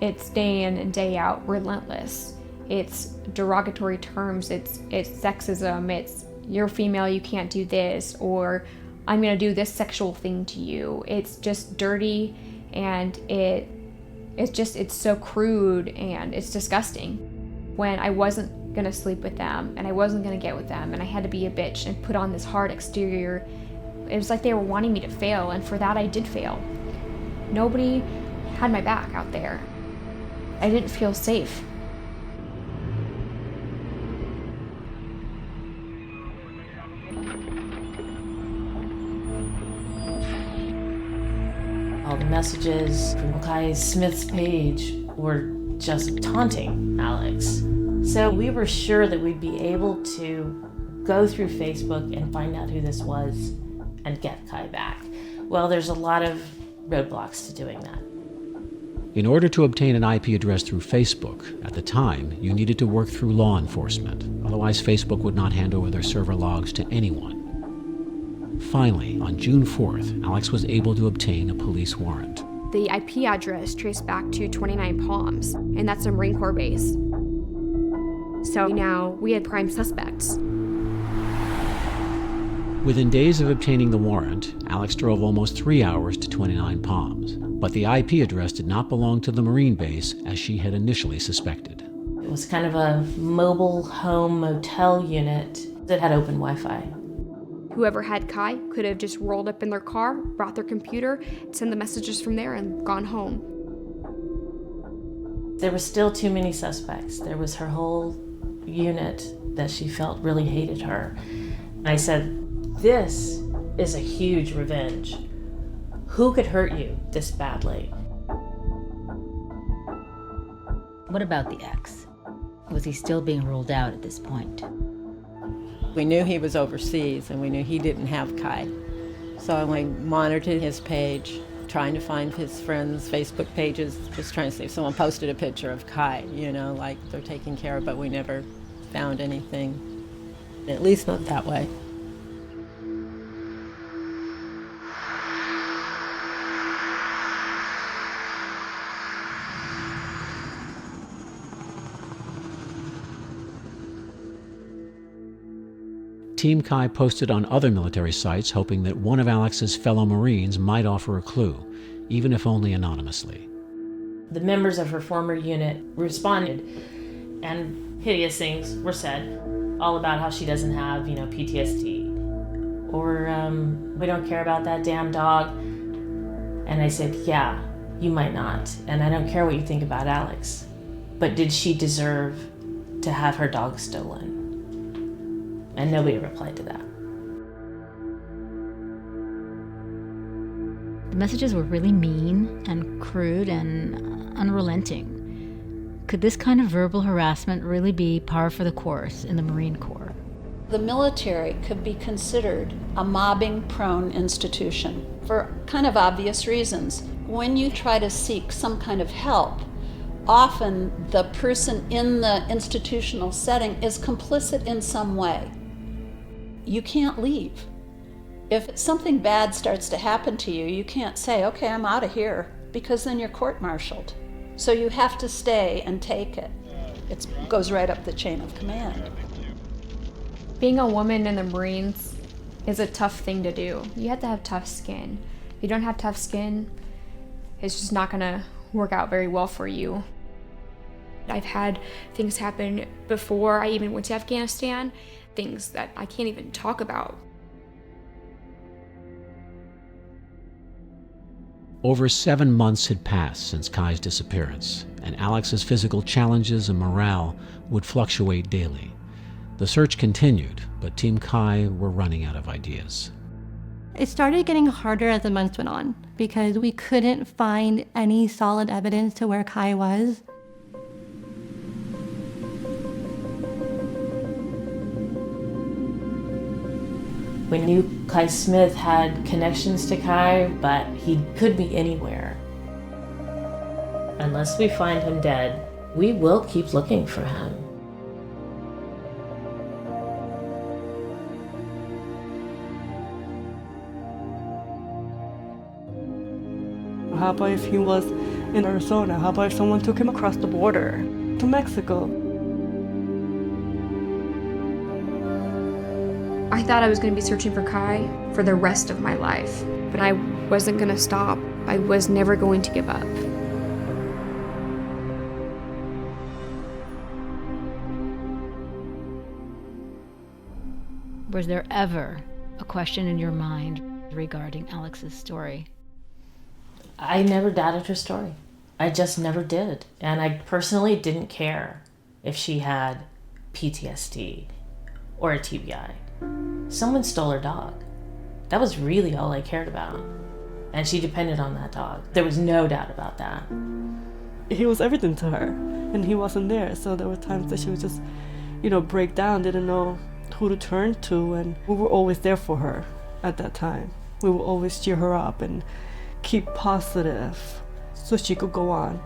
It's day in and day out, relentless. It's derogatory terms, it's sexism, it's you're female, you can't do this, or I'm gonna do this sexual thing to you. It's just dirty, and it's so crude, and it's disgusting. When I wasn't gonna sleep with them, and I wasn't gonna get with them, and I had to be a bitch and put on this hard exterior, it was like they were wanting me to fail, and for that I did fail. Nobody had my back out there. I didn't feel safe. All the messages from Kai Smith's page were just taunting Alex. So we were sure that we'd be able to go through Facebook and find out who this was and get Kai back. Well, there's a lot of roadblocks to doing that. In order to obtain an IP address through Facebook, at the time, you needed to work through law enforcement. Otherwise, Facebook would not hand over their server logs to anyone. Finally, on June 4th, Alex was able to obtain a police warrant. The IP address traced back to 29 Palms, and that's a Marine Corps base. So now we had prime suspects. Within days of obtaining the warrant, Alex drove almost 3 hours to 29 Palms, but the IP address did not belong to the Marine base as she had initially suspected. It was kind of a mobile home motel unit that had open Wi-Fi. Whoever had Kai could have just rolled up in their car, brought their computer, sent the messages from there, and gone home. There were still too many suspects. There was her whole unit that she felt really hated her. And I said, this is a huge revenge. Who could hurt you this badly? What about the ex? Was he still being ruled out at this point? We knew he was overseas and we knew he didn't have Kai. So we monitored his page, trying to find his friends' Facebook pages, just trying to see if someone posted a picture of Kai, you know, like they're taking care of, but we never found anything. At least not that way. Team Kai posted on other military sites hoping that one of Alex's fellow Marines might offer a clue, even if only anonymously. The members of her former unit responded, and hideous things were said, all about how she doesn't have, PTSD, or we don't care about that damn dog. And I said, yeah, you might not, and I don't care what you think about Alex, but did she deserve to have her dog stolen? And nobody replied to that. The messages were really mean and crude and unrelenting. Could this kind of verbal harassment really be par for the course in the Marine Corps? The military could be considered a mobbing-prone institution for kind of obvious reasons. When you try to seek some kind of help, often the person in the institutional setting is complicit in some way. You can't leave. If something bad starts to happen to you, you can't say, okay, I'm out of here, because then you're court-martialed. So you have to stay and take it. It goes right up the chain of command. Being a woman in the Marines is a tough thing to do. You have to have tough skin. If you don't have tough skin, it's just not gonna work out very well for you. I've had things happen before I even went to Afghanistan, things that I can't even talk about. Over 7 months had passed since Kai's disappearance, and Alex's physical challenges and morale would fluctuate daily. The search continued, but Team Kai were running out of ideas. It started getting harder as the months went on because we couldn't find any solid evidence to where Kai was. We knew Kai Smith had connections to Kai, but he could be anywhere. Unless we find him dead, we will keep looking for him. How about if he was in Arizona? How about if someone took him across the border to Mexico? I thought I was going to be searching for Kai for the rest of my life, but I wasn't going to stop. I was never going to give up. Was there ever a question in your mind regarding Alex's story? I never doubted her story. I just never did. And I personally didn't care if she had PTSD or a TBI. Someone stole her dog. That was really all I cared about. And she depended on that dog. There was no doubt about that. He was everything to her, and he wasn't there. So there were times that she would just, break down, didn't know who to turn to, and we were always there for her at that time. We would always cheer her up and keep positive. so she could go on.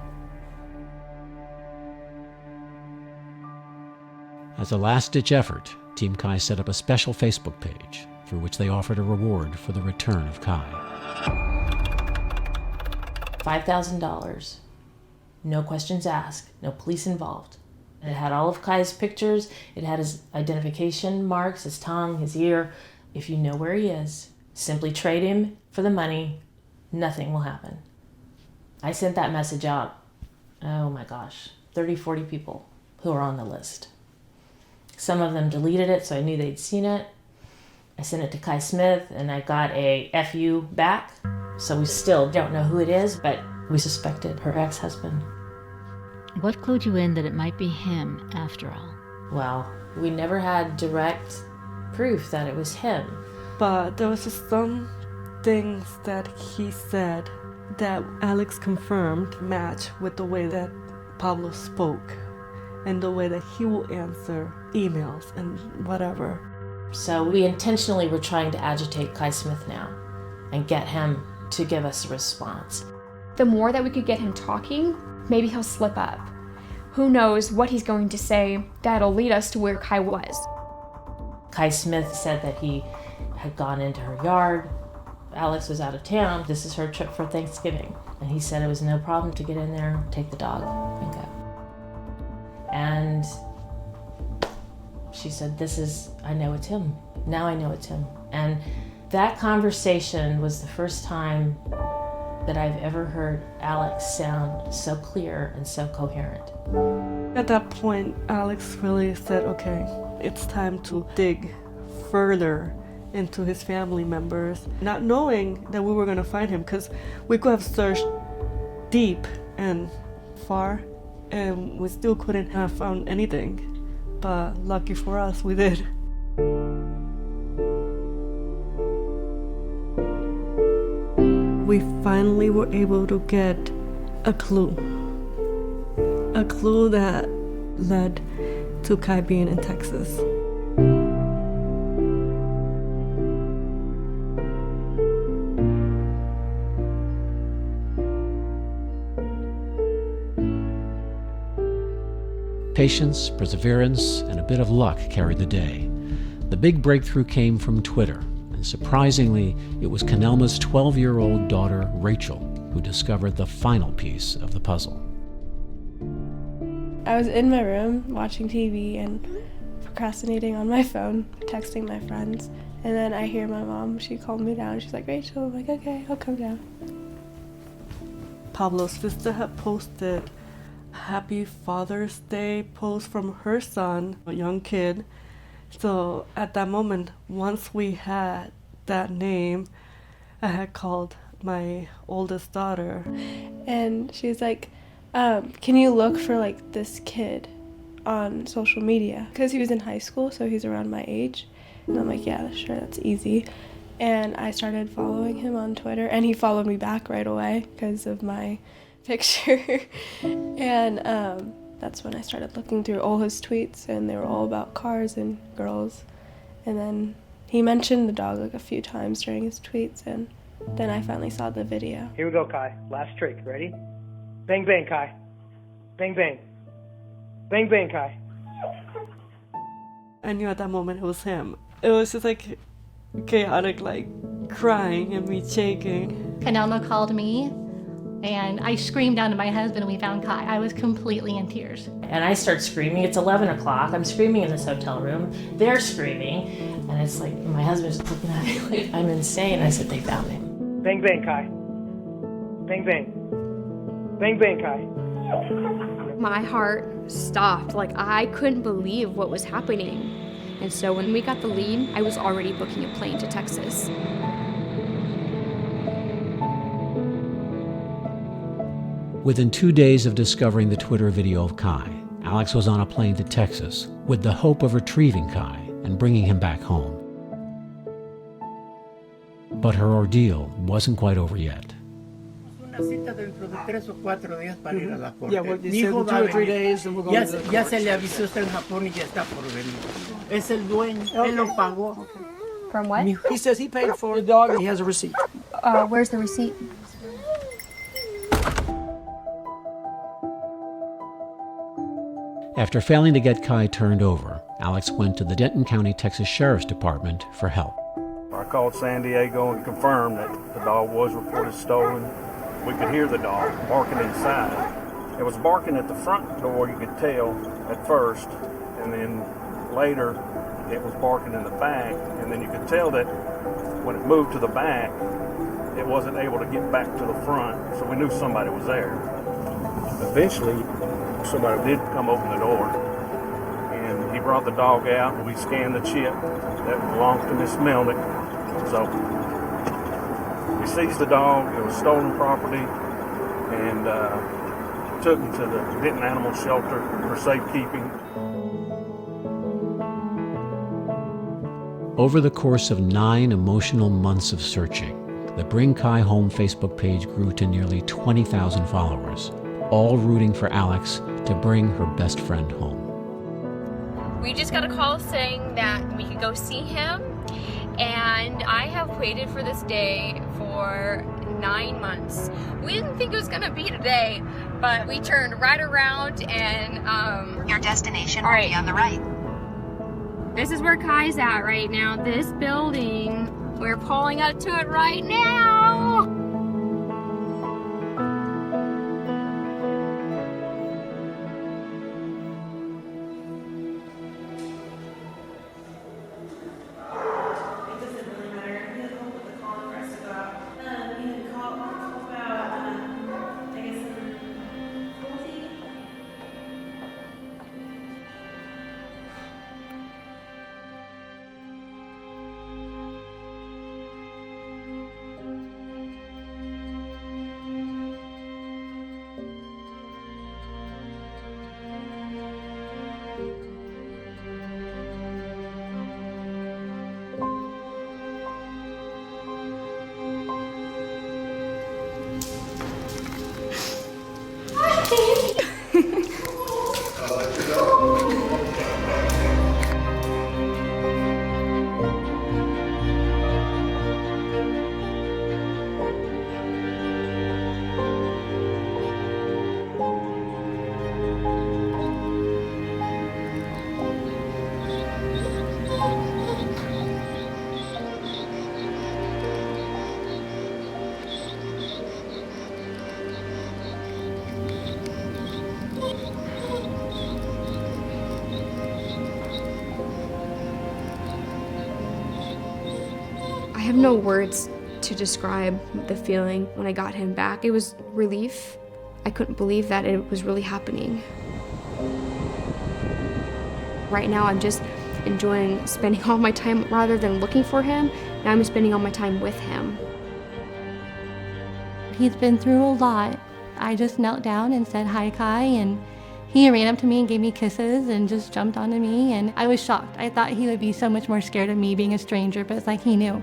As a last-ditch effort, Team Kai set up a special Facebook page through which they offered a reward for the return of Kai. $5,000. No questions asked, no police involved. It had all of Kai's pictures, it had his identification marks, his tongue, his ear. If you know where he is, simply trade him for the money, nothing will happen. I sent that message out, oh my gosh, 30, 40 people who are on the list. Some of them deleted it, so I knew they'd seen it. I sent it to Kai Smith, and I got a FU back. So we still don't know who it is, but we suspected her ex-husband. What clued you in that it might be him, after all? Well, we never had direct proof that it was him. But there was just some things that he said that Alex confirmed match with the way that Pablo spoke and the way that he will answer emails and whatever. So we intentionally were trying to agitate Kai Smith now and get him to give us a response. The more that we could get him talking, maybe he'll slip up. Who knows what he's going to say that'll lead us to where Kai was. Kai Smith said that he had gone into her yard. Alex was out of town. This is her trip for Thanksgiving. And he said it was no problem to get in there, take the dog, and go. And she said, I know it's him. Now I know it's him. And that conversation was the first time that I've ever heard Alex sound so clear and so coherent. At that point, Alex really said, okay, it's time to dig further into his family members, not knowing that we were going to find him, because we could have searched deep and far, and we still couldn't have found anything. But lucky for us, we did. We finally were able to get a clue that led to Kai being in Texas. Patience, perseverance, and a bit of luck carried the day. The big breakthrough came from Twitter, and surprisingly, it was Canelma's 12-year-old daughter, Rachel, who discovered the final piece of the puzzle. I was in my room watching TV and procrastinating on my phone, texting my friends, and then I hear my mom. She called me down. She's like, Rachel. I'm like, okay, I'll come down. Pablo's sister had posted Happy Father's Day post from her son, a young kid. So at that moment, once we had that name, I had called my oldest daughter. And she was like, can you look for like this kid on social media? Because he was in high school, so he's around my age. And I'm like, yeah, sure, that's easy. And I started following him on Twitter, and he followed me back right away because of my picture. And that's when I started looking through all his tweets, and they were all about cars and girls. And then he mentioned the dog like a few times during his tweets, and then I finally saw the video. Here we go, Kai. Last trick. Ready? Bang, bang, Kai. Bang, bang. Bang, bang, Kai. I knew at that moment it was him. It was just like chaotic, like crying and me shaking. Canelma called me, and I screamed down to my husband, and we found Kai. I was completely in tears. And I start screaming. It's 11 o'clock. I'm screaming in this hotel room. They're screaming. And it's like, my husband's looking at me like I'm insane. I said, they found him. Bang, bang, Kai. Bang, bang. Bang, bang, Kai. My heart stopped. Like, I couldn't believe what was happening. And so when we got the lead, I was already booking a plane to Texas. Within 2 days of discovering the Twitter video of Kai, Alex was on a plane to Texas with the hope of retrieving Kai and bringing him back home. But her ordeal wasn't quite over yet. Una cita dentro de 3 o 4 días para ir a la corte. Yeah, well, you Mi said hijo in 2 va a or 3 venir. days, and we're going to the Ya court. se le avisó, está en Japón y ya está por venir. Es el dueño, él lo pagó. From what? He says he paid for the dog and he has a receipt. Where's the receipt? After failing to get Kai turned over, Alex went to the Denton County, Texas Sheriff's Department for help. I called San Diego and confirmed that the dog was reported stolen. We could hear the dog barking inside. It was barking at the front door, you could tell at first, and then later it was barking in the back, and then you could tell that when it moved to the back, it wasn't able to get back to the front, so we knew somebody was there. Eventually, somebody did come open the door, and he brought the dog out, and we scanned the chip that belonged to Miss Melnick. So we seized the dog. It was stolen property, and took him to the Denton Animal Shelter for safekeeping. Over the course of 9 emotional months of searching, the Bring Kai Home Facebook page grew to nearly 20,000 followers, all rooting for Alex to bring her best friend home. We just got a call saying that we could go see him, and I have waited for this day for 9 months. We didn't think it was gonna be today, but we turned right around and your destination will be on the right. This is where Kai's at right now, this building. We're pulling up to it right now. I have no words to describe the feeling when I got him back. It was relief. I couldn't believe that it was really happening. Right now I'm just enjoying spending all my time, rather than looking for him, now I'm spending all my time with him. He's been through a lot. I just knelt down and said, "Hi, Kai," and he ran up to me and gave me kisses and just jumped onto me, and I was shocked. I thought he would be so much more scared of me being a stranger, but it's like he knew.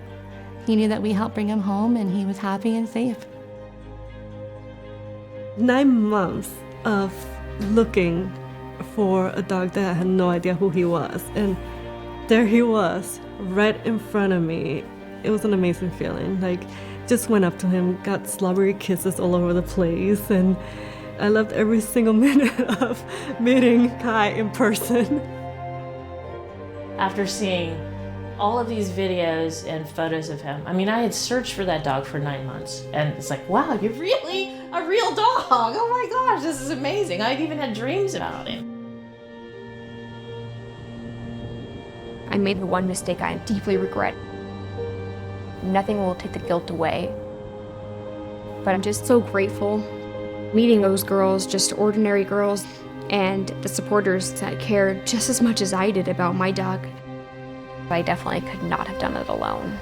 He knew that we helped bring him home, and he was happy and safe. 9 months of looking for a dog that I had no idea who he was, and there he was, right in front of me. It was an amazing feeling. Like, just went up to him, got slobbery kisses all over the place, and I loved every single minute of meeting Kai in person. After seeing all of these videos and photos of him, I mean, I had searched for that dog for 9 months, and it's like, wow, you're really a real dog. Oh my gosh, this is amazing. I'd even had dreams about him. I made the one mistake I deeply regret. Nothing will take the guilt away. But I'm just so grateful meeting those girls, just ordinary girls, and the supporters that cared just as much as I did about my dog. I definitely could not have done it alone.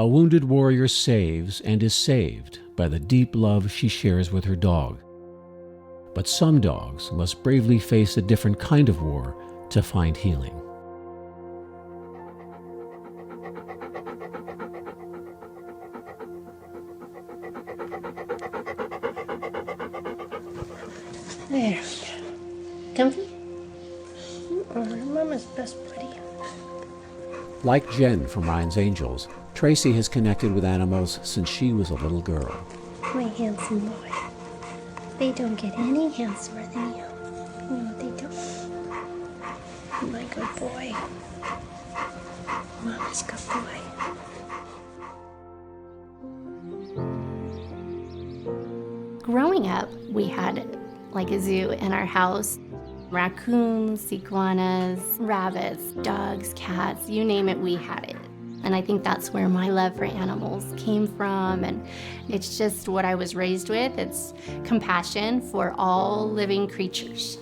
A wounded warrior saves and is saved by the deep love she shares with her dog. But some dogs must bravely face a different kind of war to find healing. There we go. Comfy? Or Mama's best buddy. Like Jenn from Ryan's Angels, Tracy has connected with animals since she was a little girl. My handsome boy. They don't get any handsomer than you. No, they don't. My good boy. Mommy's good boy. Growing up, we had like a zoo in our house. Raccoons, iguanas, rabbits, dogs, cats, you name it, we had it. And I think that's where my love for animals came from, and it's just what I was raised with. It's compassion for all living creatures.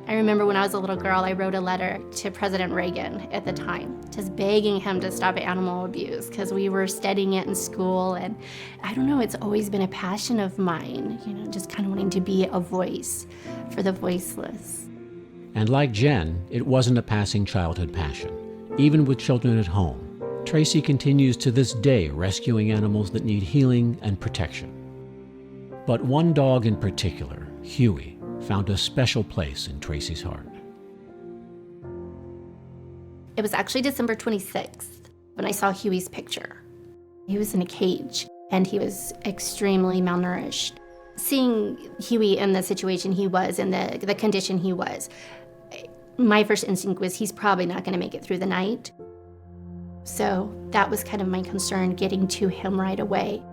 I remember when I was a little girl, I wrote a letter to President Reagan at the time, just begging him to stop animal abuse, because we were studying it in school, and I don't know, it's always been a passion of mine, just kind of wanting to be a voice for the voiceless. And like Jenn, it wasn't a passing childhood passion. Even with children at home, Tracy continues to this day rescuing animals that need healing and protection. But one dog in particular, Huey, found a special place in Tracy's heart. It was actually December 26th when I saw Huey's picture. He was in a cage and he was extremely malnourished. Seeing Huey in the situation he was, in the condition he was, my first instinct was he's probably not going to make it through the night. So that was kind of my concern, getting to him right away.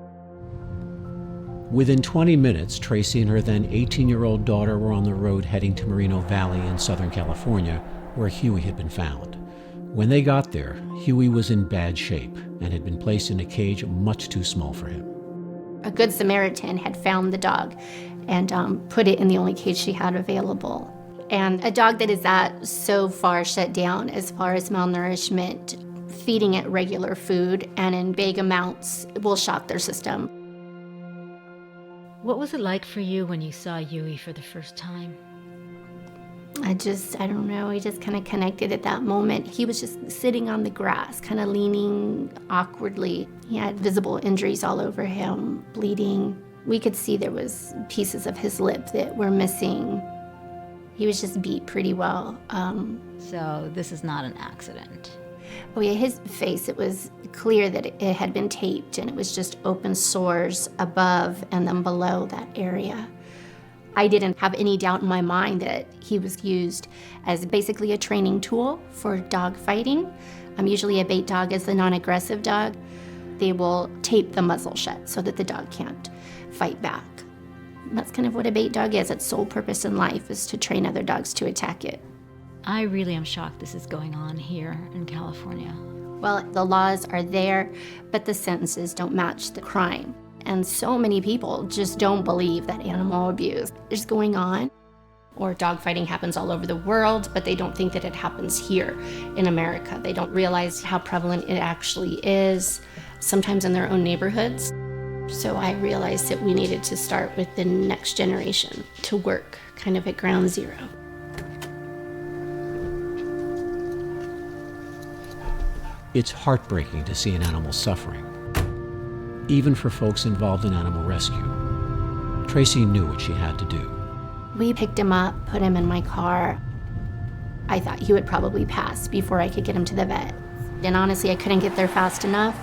Within 20 minutes, Tracy and her then 18-year-old daughter were on the road heading to Moreno Valley in Southern California, where Huey had been found. When they got there, Huey was in bad shape and had been placed in a cage much too small for him. A good Samaritan had found the dog and put it in the only cage she had available. And a dog that is that so far shut down as far as malnourishment, feeding it regular food and in big amounts will shock their system. What was it like for you when you saw Huey for the first time? I don't know, we just kind of connected at that moment. He was just sitting on the grass, kind of leaning awkwardly. He had visible injuries all over him, bleeding. We could see there was pieces of his lip that were missing. He was just beat pretty well. So this is not an accident. Oh yeah, his face, it was clear that it had been taped and it was just open sores above and then below that area. I didn't have any doubt in my mind that he was used as basically a training tool for dog fighting. Usually a bait dog is the non-aggressive dog. They will tape the muzzle shut so that the dog can't fight back. That's kind of what a bait dog is. Its sole purpose in life is to train other dogs to attack it. I really am shocked this is going on here in California. Well, the laws are there, but the sentences don't match the crime. And so many people just don't believe that animal abuse is going on. Or dog fighting happens all over the world, but they don't think that it happens here in America. They don't realize how prevalent it actually is, sometimes in their own neighborhoods. So I realized that we needed to start with the next generation to work kind of at ground zero. It's heartbreaking to see an animal suffering, even for folks involved in animal rescue. Tracy knew what she had to do. We picked him up, put him in my car. I thought he would probably pass before I could get him to the vet. And honestly, I couldn't get there fast enough.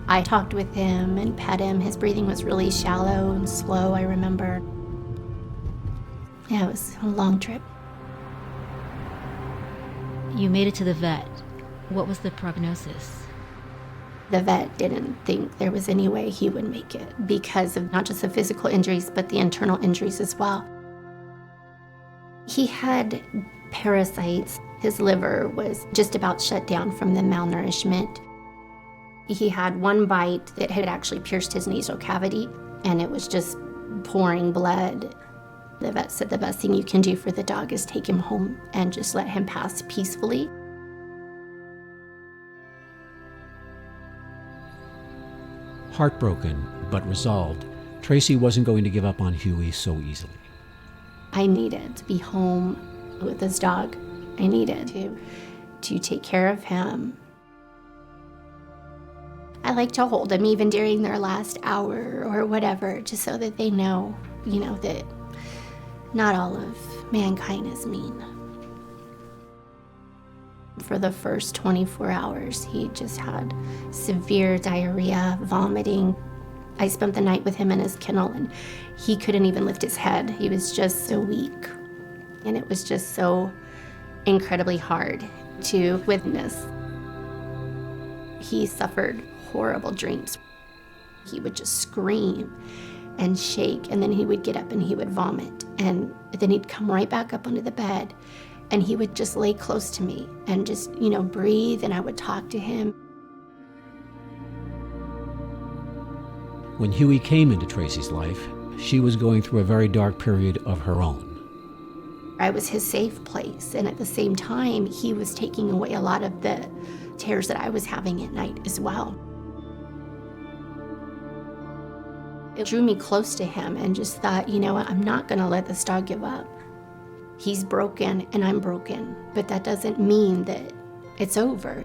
I talked with him and pet him. His breathing was really shallow and slow, I remember. Yeah, it was a long trip. You made it to the vet. What was the prognosis? The vet didn't think there was any way he would make it because of not just the physical injuries, but the internal injuries as well. He had parasites. His liver was just about shut down from the malnourishment. He had one bite that had actually pierced his nasal cavity, and it was just pouring blood. The vet said the best thing you can do for the dog is take him home and just let him pass peacefully. Heartbroken but resolved, Tracy wasn't going to give up on Huey so easily. I needed to be home with this dog. I needed to take care of him. I like to hold them even during their last hour or whatever, just so that they know, that not all of mankind is mean. For the first 24 hours, he just had severe diarrhea, vomiting. I spent the night with him in his kennel, and he couldn't even lift his head. He was just so weak. And it was just so incredibly hard to witness. He suffered horrible dreams. He would just scream and shake, and then he would get up and he would vomit, and then he'd come right back up onto the bed, and he would just lay close to me and just, breathe, and I would talk to him. When Huey came into Tracy's life, she was going through a very dark period of her own. I was his safe place, and at the same time, he was taking away a lot of the tears that I was having at night as well. It drew me close to him and just thought, I'm not gonna let this dog give up. He's broken and I'm broken, but that doesn't mean that it's over.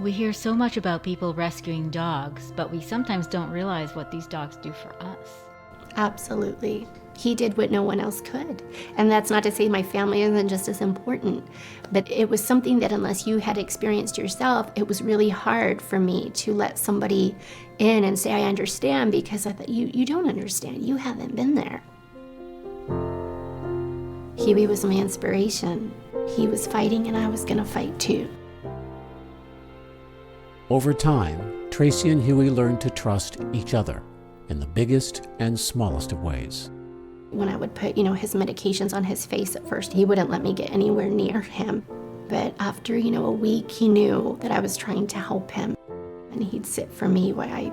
We hear so much about people rescuing dogs, but we sometimes don't realize what these dogs do for us. Absolutely. He did what no one else could. And that's not to say my family isn't just as important, but it was something that unless you had experienced yourself, it was really hard for me to let somebody in and say, I understand, because I thought, you don't understand. You haven't been there. Huey was my inspiration. He was fighting and I was gonna fight too. Over time, Tracy and Huey learned to trust each other in the biggest and smallest of ways. When I would put, his medications on his face at first, he wouldn't let me get anywhere near him. But after, a week, he knew that I was trying to help him. And he'd sit for me while I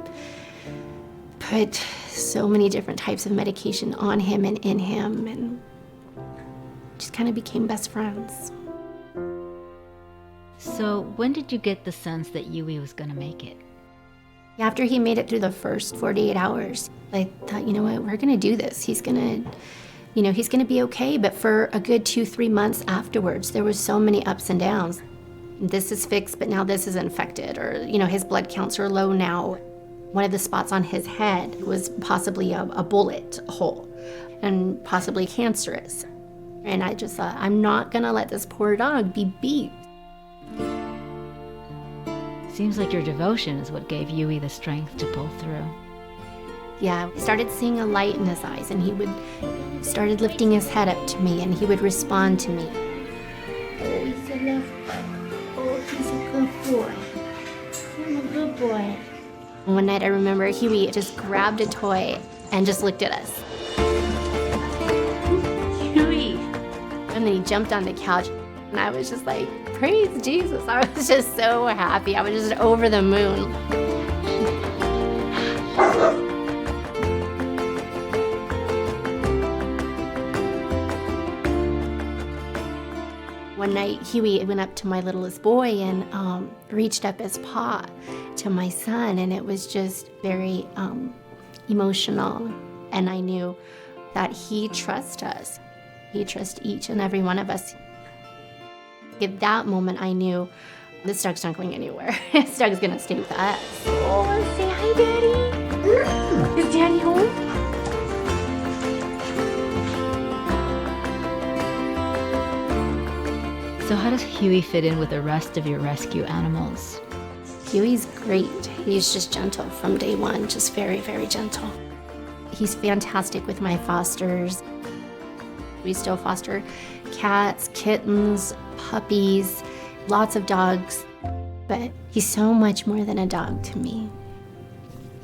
put so many different types of medication on him and in him, and just kind of became best friends. So when did you get the sense that Huey was going to make it? After he made it through the first 48 hours, I thought, what, we're gonna do this. He's gonna be okay. But for a good 2-3 months afterwards, there was so many ups and downs. This is fixed, but now this is infected, or, his blood counts are low now. One of the spots on his head was possibly a bullet hole and possibly cancerous. And I just thought, I'm not gonna let this poor dog be beat. Seems like your devotion is what gave Huey the strength to pull through. Yeah, I started seeing a light in his eyes, and he started lifting his head up to me, and he would respond to me. Oh, he's a love bug. Oh, he's a good boy. I'm a good boy. One night I remember Huey just grabbed a toy and just looked at us. Huey! And then he jumped on the couch, and I was just like, praise Jesus. I was just so happy. I was just over the moon. One night, Huey went up to my littlest boy and reached up his paw to my son, and it was just very emotional. And I knew that he trusts us. He trusts each and every one of us. At that moment, I knew this dog's not going anywhere. This dog's gonna stay with us. Oh, say hi, Daddy. Is Daddy home? So how does Huey fit in with the rest of your rescue animals? Huey's great. He's just gentle from day one, just very, very gentle. He's fantastic with my fosters. We still foster cats, kittens, puppies, lots of dogs, but he's so much more than a dog to me.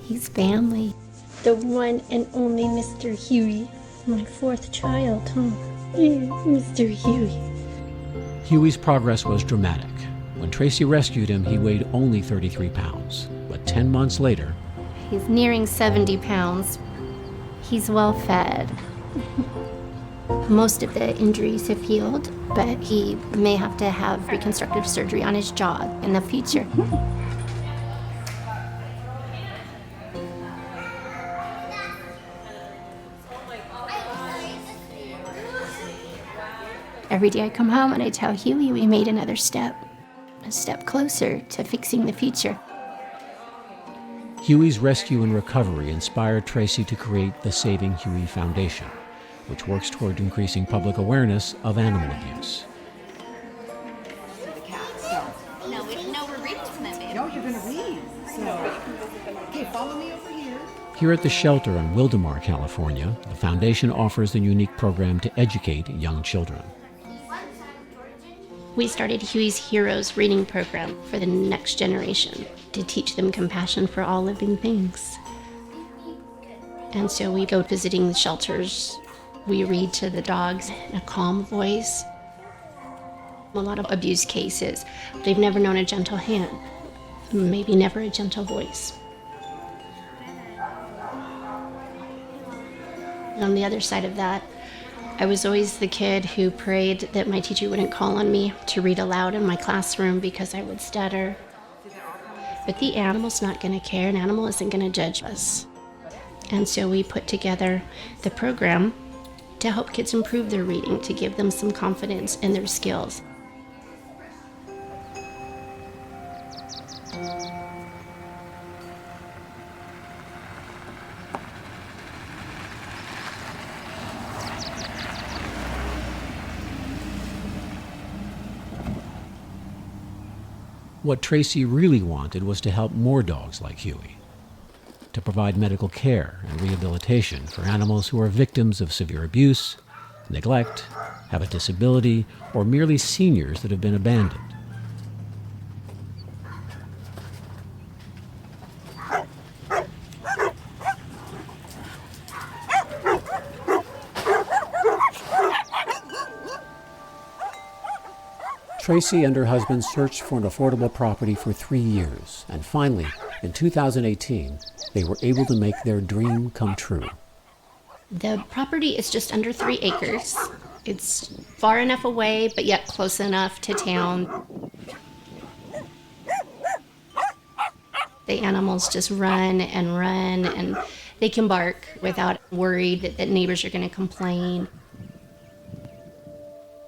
He's family. The one and only Mr. Huey, my fourth child, huh? Yeah, Mr. Huey. Huey's progress was dramatic. When Tracy rescued him, he weighed only 33 pounds, but 10 months later, He's nearing 70 pounds. He's well fed. Most of the injuries have healed, but he may have to have reconstructive surgery on his jaw in the future. Every day I come home and I tell Huey we made another step, a step closer to fixing the future. Huey's rescue and recovery inspired Tracy to create the Saving Huey Foundation, which works toward increasing public awareness of animal abuse. No, we're reading from that baby. No, you're going to read. So, okay, follow me over here. Here at the shelter in Wildomar, California, the foundation offers a unique program to educate young children. We started Huey's Heroes reading program for the next generation to teach them compassion for all living things. And so we go visiting the shelters. We read to the dogs in a calm voice. A lot of abuse cases, they've never known a gentle hand, maybe never a gentle voice. And on the other side of that, I was always the kid who prayed that my teacher wouldn't call on me to read aloud in my classroom because I would stutter. But the animal's not going to care. An animal isn't going to judge us. And so we put together the program to help kids improve their reading, to give them some confidence in their skills. What Tracy really wanted was to help more dogs like Huey, to provide medical care and rehabilitation for animals who are victims of severe abuse, neglect, have a disability, or merely seniors that have been abandoned. Tracy and her husband searched for an affordable property for 3 years, and finally, in 2018, they were able to make their dream come true. The property is just under 3 acres. It's far enough away, but yet close enough to town. The animals just run, and they can bark without worried that neighbors are going to complain.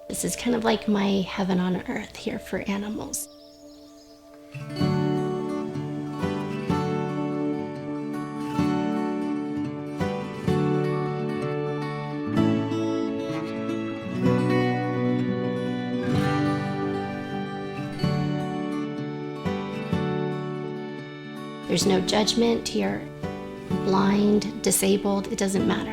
This is kind of like my heaven on earth here for animals. There's no judgment here. Blind, disabled, it doesn't matter.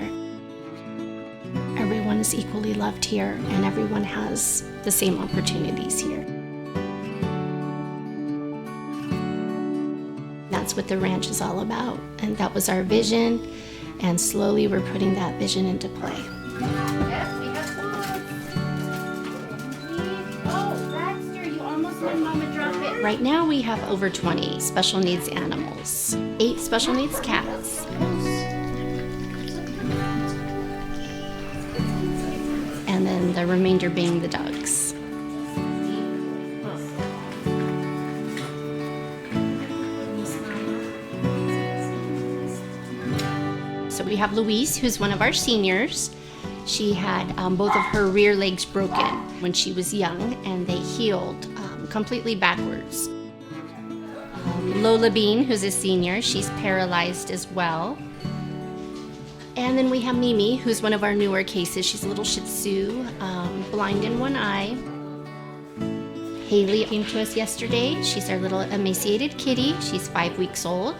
Everyone is equally loved here, and everyone has the same opportunities here. That's what the ranch is all about, and that was our vision, and slowly we're putting that vision into play. Yes, we have Oh, Baxter, you almost let Mama drop it. Right now we have over 20 special needs animals, 8 special needs cats, and then the remainder being the dogs. So we have Louise, who's one of our seniors. She had both of her rear legs broken when she was young, and they healed completely backwards. Lola Bean, who's a senior, she's paralyzed as well. And then we have Mimi, who's one of our newer cases. She's a little Shih Tzu, blind in one eye. Haley came to us yesterday. She's our little emaciated kitty. She's 5 weeks old.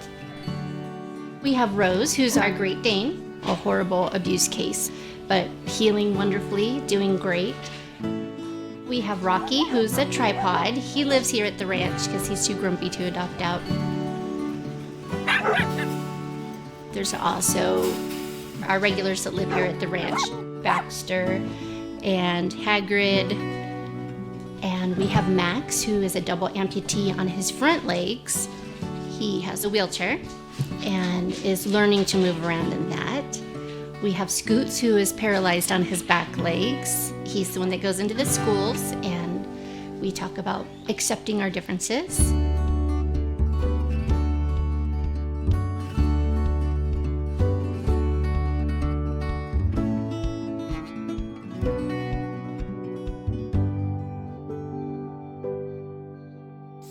We have Rose, who's our Great Dane, a horrible abuse case, but healing wonderfully, doing great. We have Rocky, who's a tripod. He lives here at the ranch because he's too grumpy to adopt out. There's also our regulars that live here at the ranch, Baxter and Hagrid. And we have Max, who is a double amputee on his front legs. He has a wheelchair and is learning to move around in that. We have Scoots, who is paralyzed on his back legs. He's the one that goes into the schools, and we talk about accepting our differences.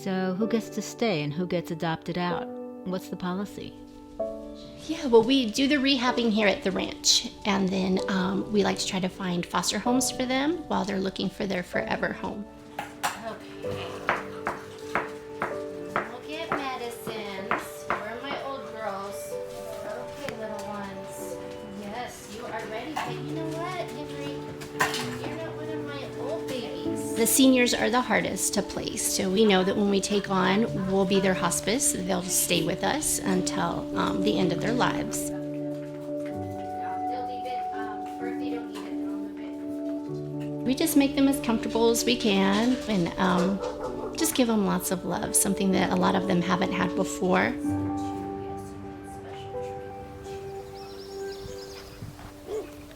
So who gets to stay and who gets adopted out? What's the policy? Yeah, well, we do the rehabbing here at the ranch, and then we like to try to find foster homes for them while they're looking for their forever home. Okay. We'll get medicines. Where are my old girls? Okay, little ones. Yes, you are ready, but you know what, Henry? You're not one of my old babies. The seniors are the hardest to place, so we know that when we take on, we'll be their hospice. They'll stay with us until the end of their lives. We just make them as comfortable as we can and just give them lots of love, something that a lot of them haven't had before.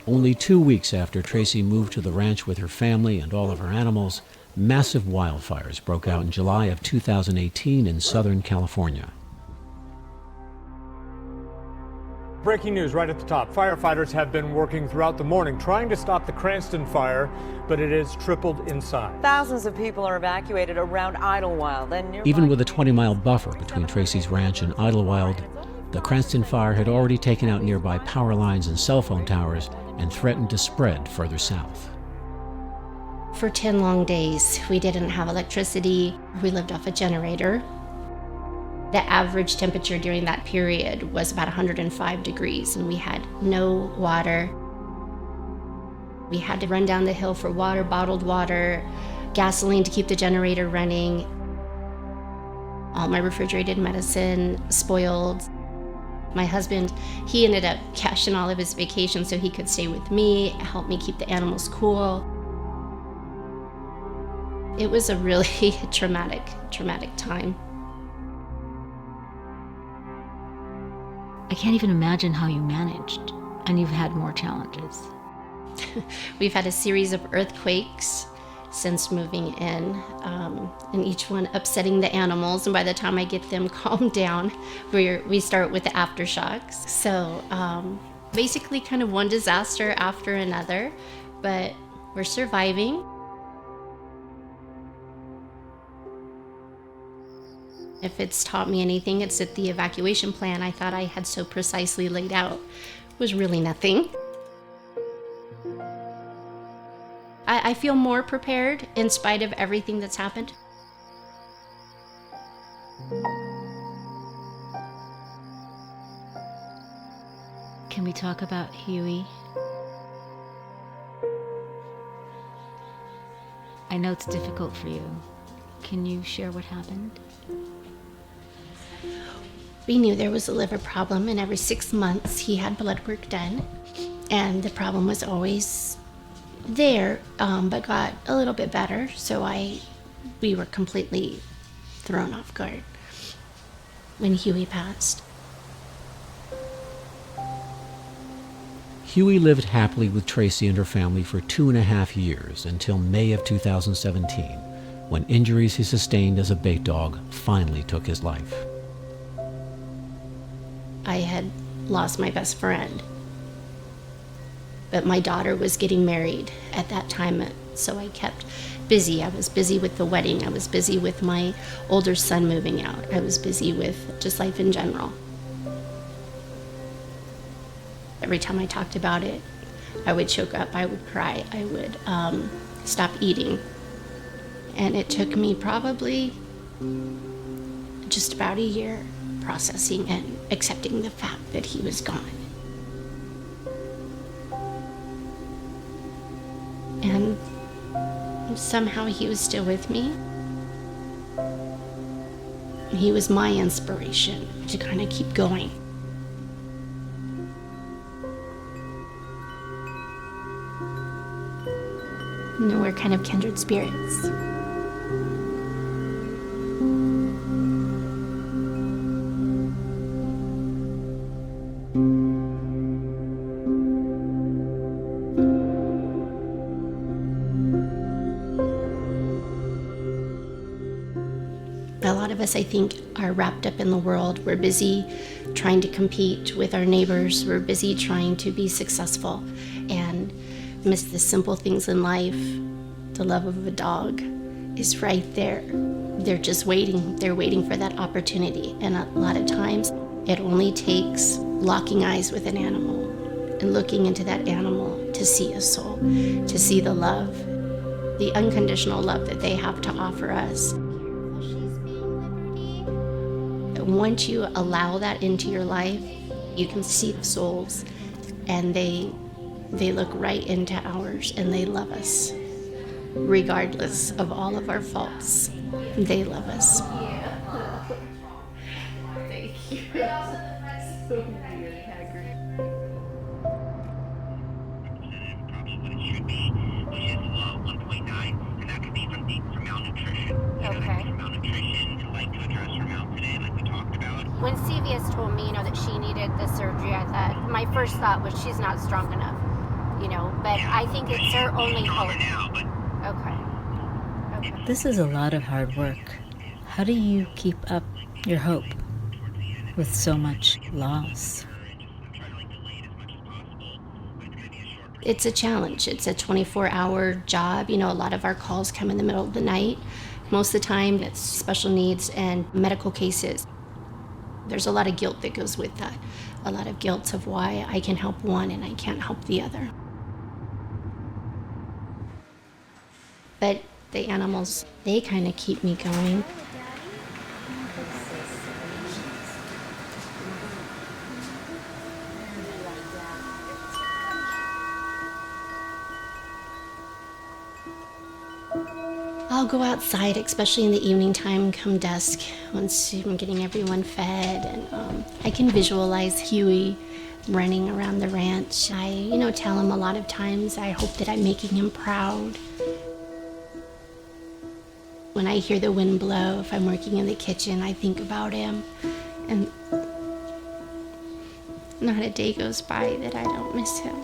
Only 2 weeks after Tracy moved to the ranch with her family and all of her animals, massive wildfires broke out in July of 2018 in Southern California. Breaking news right at the top. Firefighters have been working throughout the morning trying to stop the Cranston fire, but it has tripled in size. Thousands of people are evacuated around Idlewild and nearby. Even with a 20-mile buffer between Tracy's ranch and Idlewild, the Cranston fire had already taken out nearby power lines and cell phone towers and threatened to spread further south. For 10 long days, we didn't have electricity. We lived off a generator. The average temperature during that period was about 105 degrees, and we had no water. We had to run down the hill for water, bottled water, gasoline to keep the generator running. All my refrigerated medicine spoiled. My husband, he ended up cashing all of his vacation so he could stay with me, help me keep the animals cool. It was a really traumatic time. I can't even imagine how you managed, and you've had more challenges. We've had a series of earthquakes since moving in, and each one upsetting the animals, and by the time I get them calmed down, we start with the aftershocks. So basically kind of one disaster after another, but we're surviving. If it's taught me anything, it's that the evacuation plan I thought I had so precisely laid out was really nothing. I feel more prepared in spite of everything that's happened. Can we talk about Huey? I know it's difficult for you. Can you share what happened? We knew there was a liver problem, and every 6 months he had blood work done, and the problem was always there, but got a little bit better, so we were completely thrown off guard when Huey passed. Huey lived happily with Tracy and her family for 2.5 years until May of 2017, when injuries he sustained as a bait dog finally took his life. I had lost my best friend, but my daughter was getting married at that time, so I kept busy. I was busy with the wedding. I was busy with my older son moving out. I was busy with just life in general. Every time I talked about it, I would choke up, I would cry, I would stop eating. And it took me probably just about a year processing and accepting the fact that he was gone. And somehow he was still with me. He was my inspiration to kind of keep going. You know, we're kind of kindred spirits. A lot of us, I think, are wrapped up in the world. We're busy trying to compete with our neighbors. We're busy trying to be successful and miss the simple things in life. The love of a dog is right there. They're just waiting. They're waiting for that opportunity. And a lot of times, it only takes locking eyes with an animal and looking into that animal to see a soul, to see the love, the unconditional love that they have to offer us. Once you allow that into your life, you can see the souls, and they look right into ours, and they love us. Regardless of all of our faults, they love us. Thank you. So weird, Hagrid. When CVS told me, that she needed the surgery, I thought, my first thought was she's not strong enough, but I think it's her only hope. Okay. This is a lot of hard work. How do you keep up your hope with so much loss? It's a challenge. It's a 24-hour job. A lot of our calls come in the middle of the night. Most of the time, it's special needs and medical cases. There's a lot of guilt that goes with that. A lot of guilt of why I can help one and I can't help the other. But the animals, they kind of keep me going. I'll go outside, especially in the evening time, come dusk, once I'm getting everyone fed, and I can visualize Huey running around the ranch. I, tell him a lot of times I hope that I'm making him proud. When I hear the wind blow, if I'm working in the kitchen, I think about him, and not a day goes by that I don't miss him.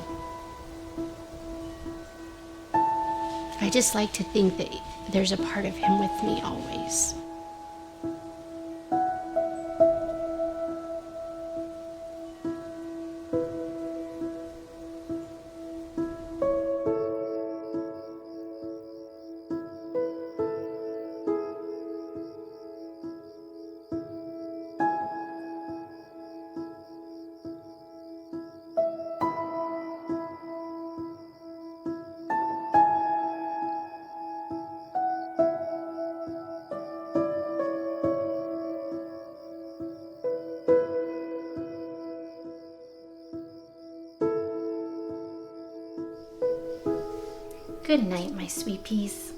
I just like to think that there's a part of him with me always. Good night, my sweet peas.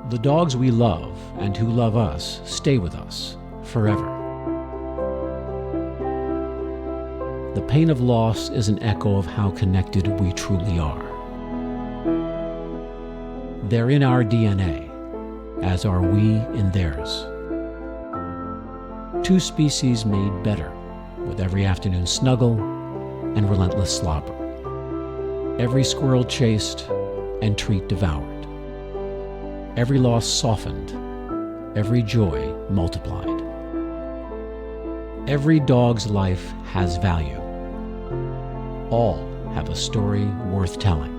The dogs we love and who love us stay with us forever. The pain of loss is an echo of how connected we truly are. They're in our DNA, as are we in theirs. Two species made better with every afternoon snuggle and relentless slobber. Every squirrel chased and treat devoured. Every loss softened, every joy multiplied. Every dog's life has value. All have a story worth telling.